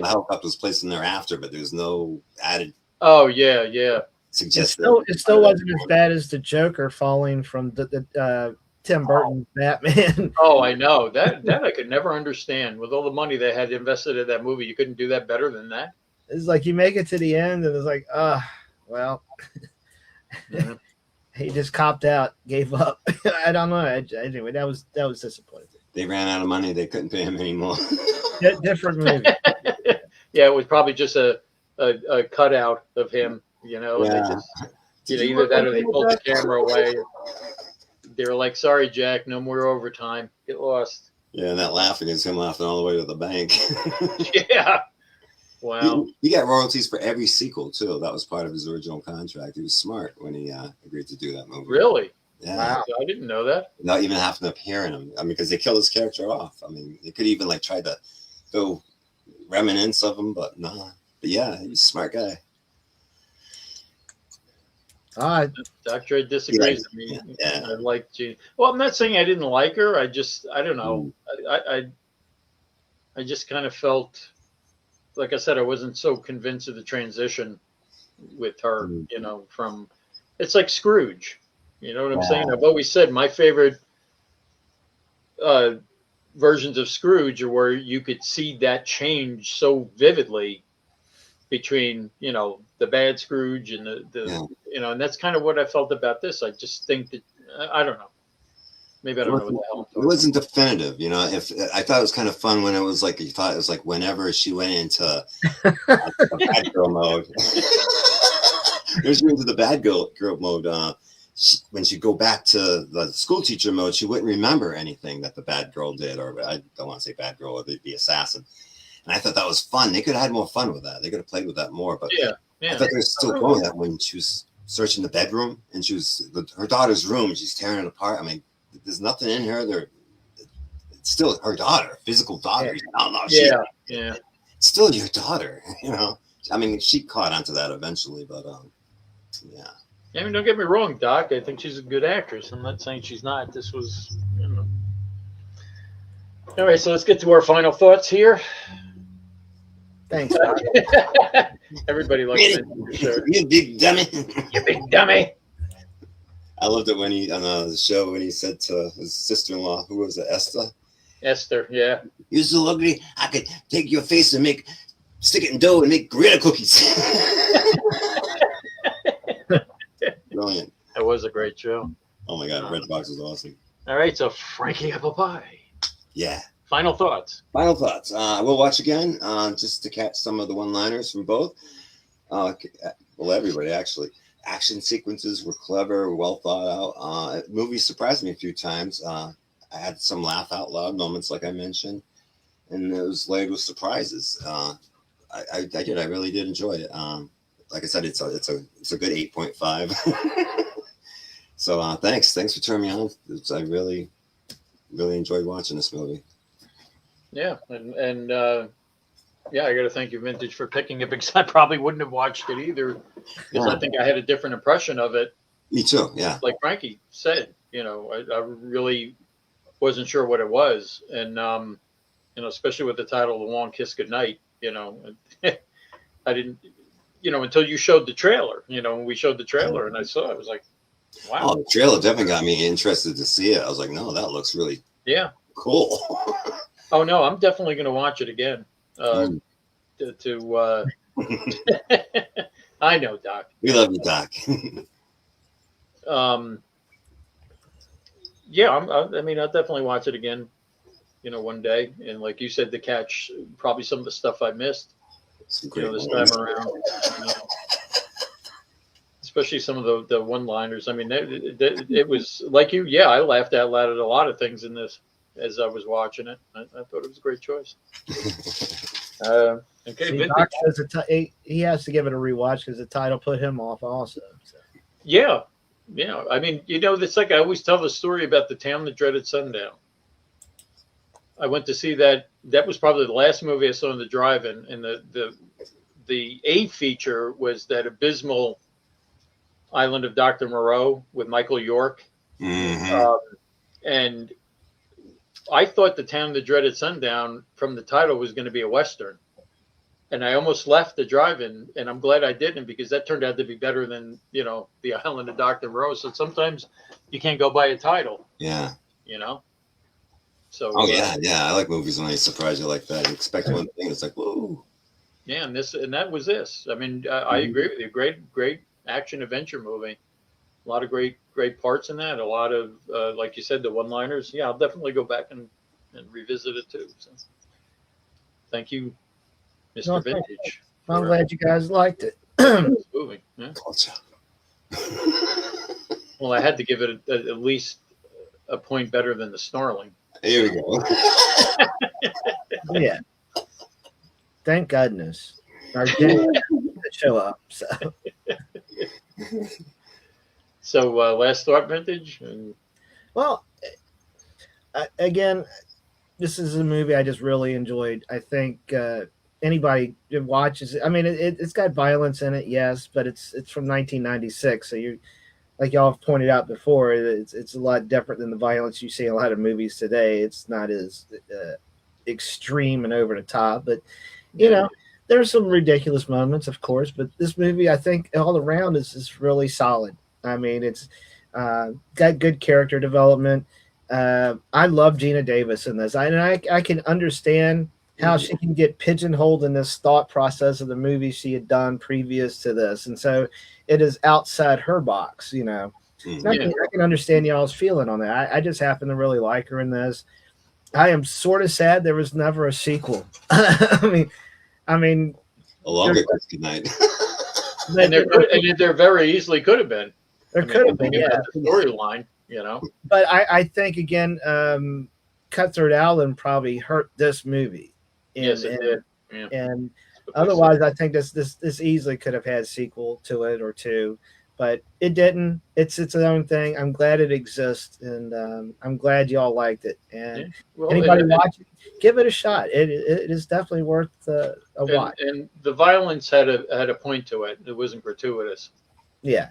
helicopter was placed in there after, but there's no added.
Oh yeah.
Suggested. It still wasn't as bad as the Joker falling from the Tim Burton Batman.
Oh, I know that I could never understand. With all the money they had invested in that movie, you couldn't do that better than that.
It's like you make it to the end, and it's like, well.
Mm-hmm.
he just copped out, gave up. I don't know. Anyway, that was disappointing.
They ran out of money. They couldn't pay him anymore.
Different movie.
Yeah, it was probably just a cutout of him, you know.
Yeah.
And they just, either that or they pulled the camera away. They were like, "Sorry, Jack, no more overtime. Get lost."
Yeah, and that laughing is him laughing all the way to the bank.
Yeah. Wow.
He got royalties for every sequel too. That was part of his original contract. He was smart when he agreed to do that movie.
Really?
Yeah.
Wow.
I didn't know that.
Not even having to appear in him. I mean, because they killed his character off. I mean, they could even like try to go reminisce of him, but nah. But yeah, he's a smart guy.
Dr. Ed disagrees with me.
Yeah.
I like Jean. Well, I'm not saying I didn't like her. I don't know. I just kind of felt, like I said, I wasn't so convinced of the transition with her, from, it's like Scrooge. You know what I'm saying? I've always said my favorite versions of Scrooge are where you could see that change so vividly between, the bad Scrooge and the and that's kind of what I felt about this. I just think that, I don't know. Maybe I don't know what the hell.
It wasn't definitive, If I thought it was kind of fun when it was like, you thought it was like whenever she went into bad girl mode. When she went into the bad girl mode, when she'd go back to the school teacher mode, she wouldn't remember anything that the bad girl did, or I don't want to say bad girl, or the assassin. And I thought that was fun. They could have had more fun with that. They could have played with that more. But
yeah.
I thought they were still going that when she was searching the bedroom and she was her daughter's room and she's tearing it apart. I mean, there's nothing in her. It's still her daughter, physical daughter.
Yeah.
It's still your daughter, I mean, she caught onto that eventually, but yeah.
I mean, don't get me wrong, Doc. I think she's a good actress. I'm not saying she's not. This was, All right, so let's get to our final thoughts here.
Thanks, Doc.
Everybody likes it. Sure.
You big dummy.
You big dummy.
I loved it when he on the show when he said to his sister-in-law, who was it,
Esther, yeah.
You're so ugly, I could take your face and stick it in dough and make gorilla cookies. Brilliant.
That was a great show.
Oh my God, Red Box was awesome.
All right, so Frankie Apple Pie.
Yeah.
Final thoughts.
I will watch again just to catch some of the one-liners from both. Well, everybody actually. Action sequences were clever, well thought out. Movie surprised me a few times. I had some laugh out loud moments, like I mentioned, and it was laid with surprises. I did. I really did enjoy it. Like I said, it's a good 8.5. So thanks for turning me on. I really enjoyed watching this movie.
Yeah, and yeah, I got to thank you, Vintage, for picking it because I probably wouldn't have watched it either because I think I had a different impression of it.
Me too. Yeah.
Like Frankie said, I really wasn't sure what it was, and especially with the title "The Long Kiss Goodnight," I didn't, until you showed the trailer. When we showed the trailer, and I saw it, I was like, wow.
Oh, the trailer definitely got me interested to see it. I was like, no, that looks really cool.
Oh no, I'm definitely going to watch it again. I know, Doc.
We love you, Doc.
Yeah, I'll definitely watch it again, one day. And like you said, to catch probably some of the stuff I missed, this time around. Especially some of the one-liners. I mean, it was like you. Yeah, I laughed out loud at a lot of things in this as I was watching it. I thought it was a great choice. Okay,
See, Doc says he has to give it a rewatch because the title put him off also. So.
Yeah. I mean, it's like I always tell the story about The Town That Dreaded Sundown. I went to see that. That was probably the last movie I saw in the drive-in, and the A feature was that abysmal Island of Dr. Moreau with Michael York.
Mm-hmm.
And I thought The Town That Dreaded Sundown from the title was going to be a Western. And I almost left the drive-in, and I'm glad I didn't because that turned out to be better than, The Island of Dr. Moreau. So sometimes you can't go by a title.
Yeah.
So.
Oh, yeah. I like movies when they surprise you like that. You expect one thing, it's like, whoa.
Yeah, and that was this. I mean, I agree with you. Great action adventure movie. A lot of great great parts in that. A lot of, like you said, the one-liners. Yeah, I'll definitely go back and revisit it too. So, thank you, Mr.
No, thank
Vintage.
I'm glad you guys liked it.
This movie. Yeah.
Gotcha.
Well, I had to give it at least a point better than the snarling.
Here we go.
Yeah. Thank goodness. Our didn't show up.
So, last thought, Vintage.
Well, again, this is a movie I just really enjoyed. I think anybody who watches it, I mean, it's got violence in it, yes, but it's from 1996, so you, like y'all have pointed out before, it's a lot different than the violence you see in a lot of movies today. It's not as extreme and over the top, but you know, there's some ridiculous moments, of course. But this movie, I think, all around is really solid. I mean, it's got good character development. I love Gina Davis in this. I can understand how she can get pigeonholed in this thought process of the movie she had done previous to this, and so it is outside her box. You know, I can understand y'all's feeling on that. I just happen to really like her in this. I am sort of sad there was never a sequel. I mean,
A Long Kiss Goodnight.
And there very easily could have been.
There could have been, yeah.
The storyline, you know.
But I think again, Cutthroat Allen probably hurt this movie.
Yes, it did. Yeah.
And otherwise, I think this easily could have had a sequel to it or two, but it didn't. It's its own thing. I'm glad it exists, and I'm glad y'all liked it. And anybody watching, give it a shot. It is definitely worth a watch.
And the violence had a point to it. It wasn't gratuitous.
Yeah.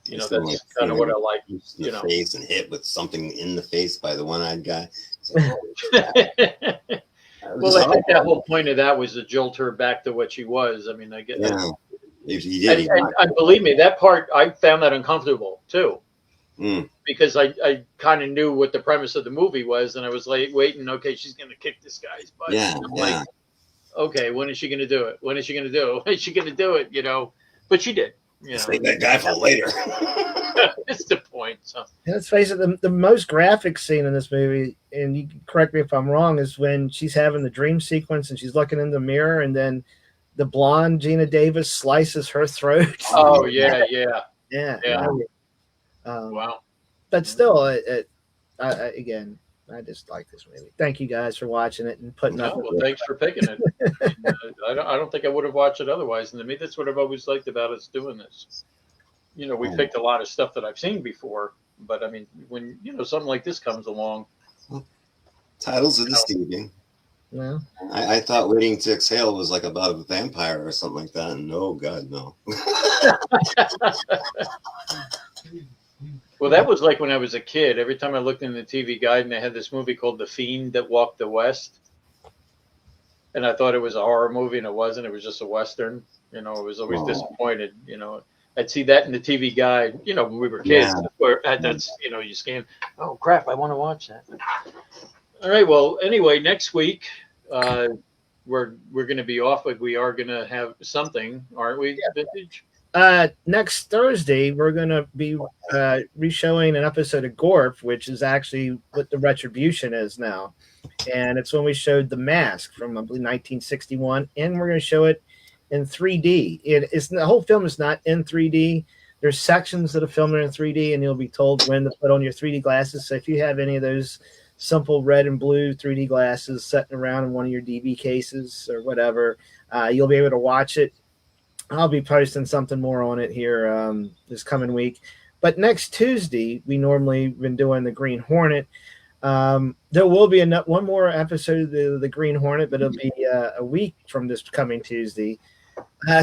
You know, that's kind of what I like. You know,
face and hit with something in the face by the one-eyed guy.
Well, I think that whole point of that was to jolt her back to what she was. I mean, I get that. And believe me, that part, I found that uncomfortable too. Because I kind of knew what the premise of the movie was, and I was like waiting, okay, she's going to kick this guy's butt.
Yeah,
like, okay, when is she going to do it? When is she going to do it? When is she going to do it? You know, but she did. You know,
save that guy for later.
That's the point. So.
And let's face it, the most graphic scene in this movie, and you can correct me if I'm wrong, is when she's having the dream sequence and she's looking in the mirror, and then the blonde Gina Davis slices her throat.
Oh yeah.
Wow. But still, again, I just like this movie. Thank you guys for watching it and putting up.
Well, thanks for picking it. I don't think I would have watched it otherwise. And to me, that's what I've always liked about us doing this. You know, we picked a lot of stuff that I've seen before, but I mean, when something like this comes along,
titles are deceiving.
Yeah.
I thought Waiting to Exhale was like about a vampire or something like that. No, God, no.
Well, that was like when I was a kid. Every time I looked in the TV guide and they had this movie called The Fiend That Walked the West. And I thought it was a horror movie, and it wasn't. It was just a Western. You know, I was always disappointed. You know, I'd see that in the TV guide, when we were kids. Where that's, you scan, oh, crap, I want to watch that. All right, well, anyway, next week, we're going to be off, but we are going to have something, aren't we, Vintage?
Next Thursday, we're going to be re-showing an episode of Gorp, which is actually what the Retribution is now. And it's when we showed The Mask from, I believe, 1961. And we're going to show it in 3D. The whole film is not in 3D. There's sections that are filmed in 3D, and you'll be told when to put on your 3D glasses. So if you have any of those simple red and blue 3D glasses sitting around in one of your DV cases or whatever, you'll be able to watch it. I'll be posting something more on it here this coming week. But next Tuesday, we normally been doing the Green Hornet. There will be one more episode of the Green Hornet, but it'll be a week from this coming Tuesday.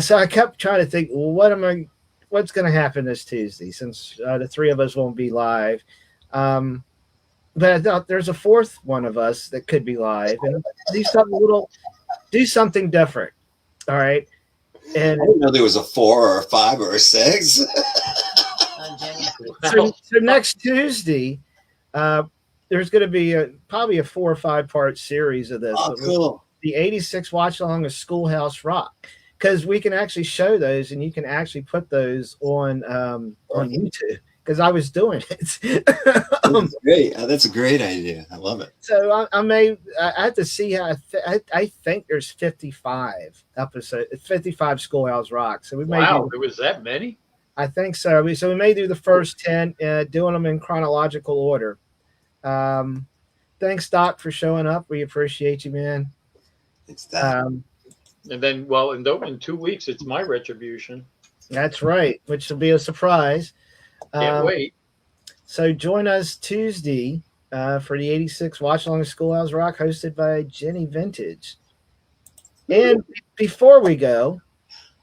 So I kept trying to think, well, what's going to happen this Tuesday, since the three of us won't be live. But I thought there's a fourth one of us that could be live, and do something different. All right. And
I didn't know there was a 4 or a 5 or a 6.
So next Tuesday, there's going to be probably a 4 or 5 part series of this.
Oh, cool.
The 86 watch along of Schoolhouse Rock, because we can actually show those, and you can actually put those on YouTube. because I was doing it.
That's great. That's a great idea. I love it.
So I have to see how. I think there's 55 episodes, 55 Schoolhouse Rock. So we may
Wow, there was that many?
I think so. We may do the first 10, doing them in chronological order. Thanks, Doc, for showing up. We appreciate you, man.
It's that.
And then, well, in 2 weeks, it's my retribution.
That's right, which will be a surprise.
Can't wait.
So join us Tuesday for the 86 Watch Along Schoolhouse Rock, hosted by Jenny Vintage. And before we go,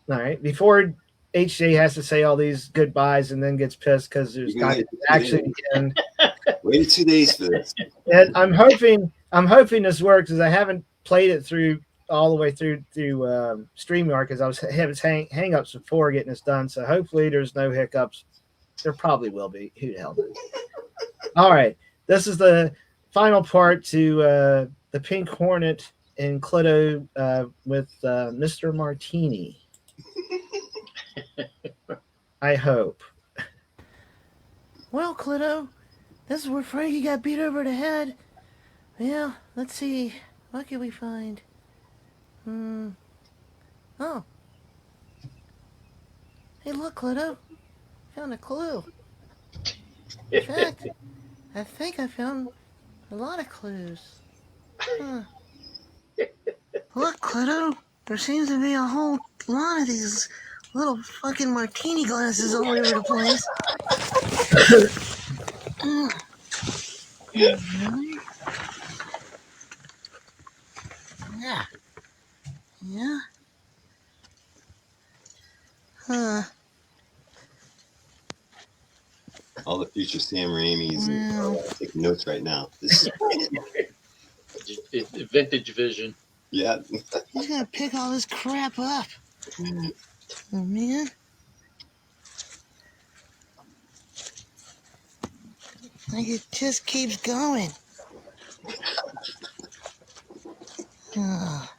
all right, before HJ has to say all these goodbyes and then gets pissed because there's not actually end.
Waited 2 days for this.
And I'm hoping this works because I haven't played it through all the way through StreamYard because I was having hang-ups before getting this done. So hopefully there's no hiccups. There probably will be. Who the hell knows? All right. This is the final part to the Pink Hornet and Clito with Mr. Martini. I hope.
Well, Clito, this is where Frankie got beat over the head. Yeah, let's see. What can we find? Oh. Hey, look, Clito. Found a clue. In fact, I think I found a lot of clues. Huh. Look, Clito. There seems to be a whole lot of these little fucking martini glasses all over the place. Really? Yeah. Yeah? Huh.
All the future Sam Raimis.
Wow.
I'm taking notes right now. This is
Vintage vision.
yeah.
He's gonna pick all this crap up. Oh, man. Like it just keeps going. Oh.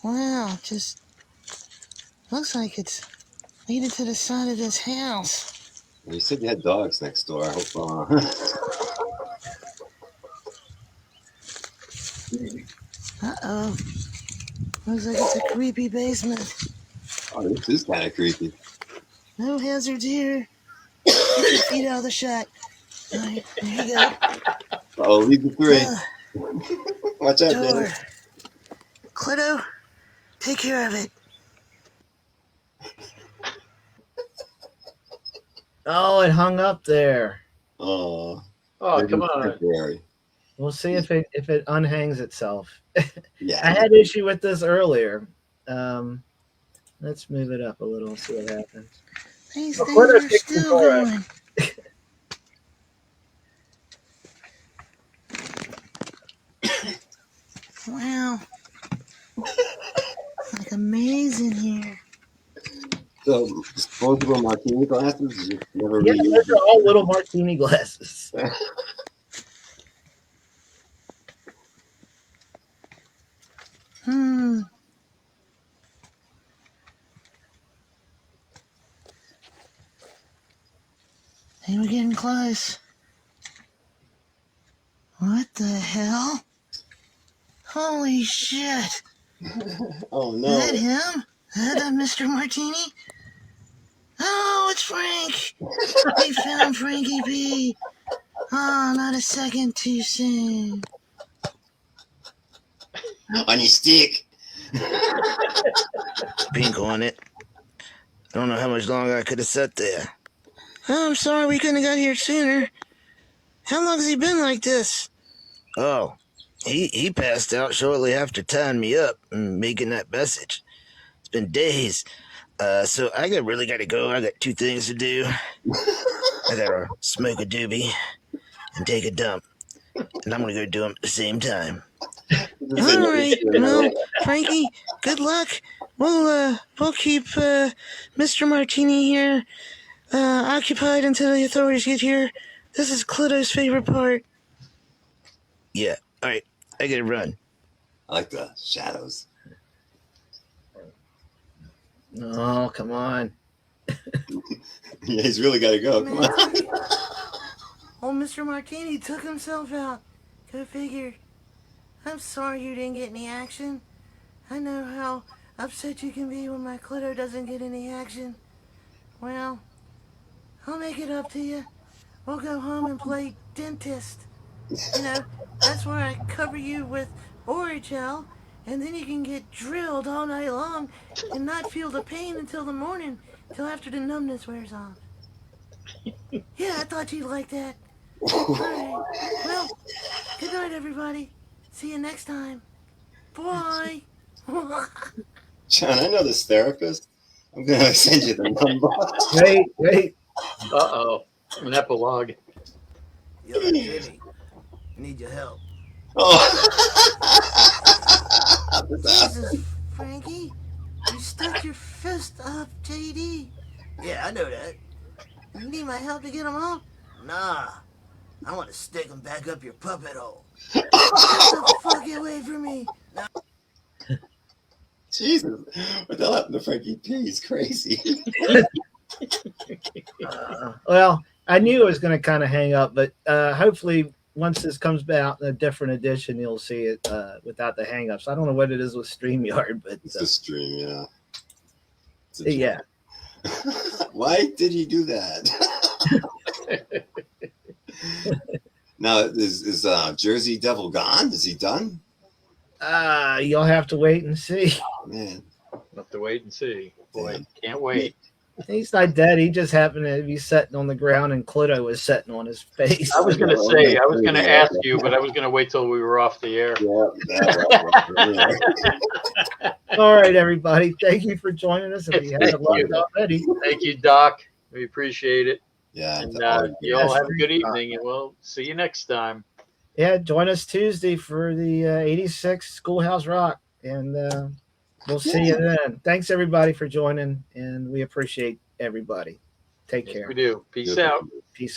Wow, just looks like it's leading to the side of this house.
You said you had dogs next door. I hope.
Uh-oh. Looks like it's a creepy basement.
Oh, this is kind of creepy.
No hazards here. Get your feet out of the shot. All right, there you go.
Oh, leave the three. Watch out,
Door.
Dennis.
Clito, take care of it.
Oh, it hung up there.
Oh,
Come on.
temporary.
We'll see if it unhangs itself.
Yeah.
I had issue with this earlier. Let's move it up a little and see what happens.
These
Well,
things
Clito
are
kicked the
still
door out.
going. Wow. Like amazing here.
So disposable martini glasses. You never
Yeah,
really
those are all little martini glasses.
Hey, we're getting close. What the hell? Holy shit.
Oh
Is
no.
that him? Is that Mr. Martini? Oh, it's Frank. We found Frankie B. Oh, not a second too soon.
On your stick.
Pink on it. Don't know how much longer I could have sat there. Oh, I'm sorry we couldn't have got here sooner. How long has he been like this? Oh, he passed out shortly after tying me up and making that message. It's been days. So I really gotta go. I got two things to do. I gotta smoke a doobie and take a dump. And I'm gonna go do them at the same time. All right, well, Frankie, good luck. We'll keep Mr. Martini here occupied until the authorities get here. This is Clito's favorite part. Yeah, all right, I gotta run.
I like the shadows.
Oh, come on.
Yeah, he's really got to go. Come on.
Old Mr. Martini took himself out. Go figure. I'm sorry you didn't get any action. I know how upset you can be when my Clito doesn't get any action. Well, I'll make it up to you. We'll go home and play dentist. You know, that's where I cover you with Oragel, and then you can get drilled all night long and not feel the pain until the morning, till after the numbness wears off. Yeah, I thought you'd like that. All right. Well, good night, everybody. See you next time. Bye.
John, I know this therapist. I'm going to send you the number.
Wait.
Uh-oh. An epilogue.
Yo, Jimmy, need your help.
Oh.
Jesus, Frankie, you stuck your fist up JD. Yeah, I know that. You need my help to get him off? Nah, I want to stick him back up your puppet hole. Get the fuck away from me. Now,
Jesus. What the hell happened to Frankie P? He's crazy.
Well, I knew it was going to kind of hang up, but hopefully once this comes out in a different edition, you'll see it without the hang-ups. I don't know what it is with StreamYard, but
It's a stream, yeah. It's a
yeah.
Why did he do that? Now, is Jersey Devil gone? Is he done?
You'll have to wait and see.
Oh, man.
We'll have to wait and see. Boy,
Damn.
can't wait.
He's not dead. He just happened to be sitting on the ground, and Clito was sitting on his face.
I was going to say, I was going to ask you, but I was going to wait till we were off the air.
Yeah.
All right, everybody. Thank you for joining us. If you haven't loved already,
Thank you, Doc. We appreciate it.
Yeah.
And you all have a good evening, and we'll see you next time.
yeah, join us Tuesday for the 86 Schoolhouse Rock, and we'll see you then. Thanks, everybody, for joining, and we appreciate everybody. Take care.
We do. Peace out.
Peace.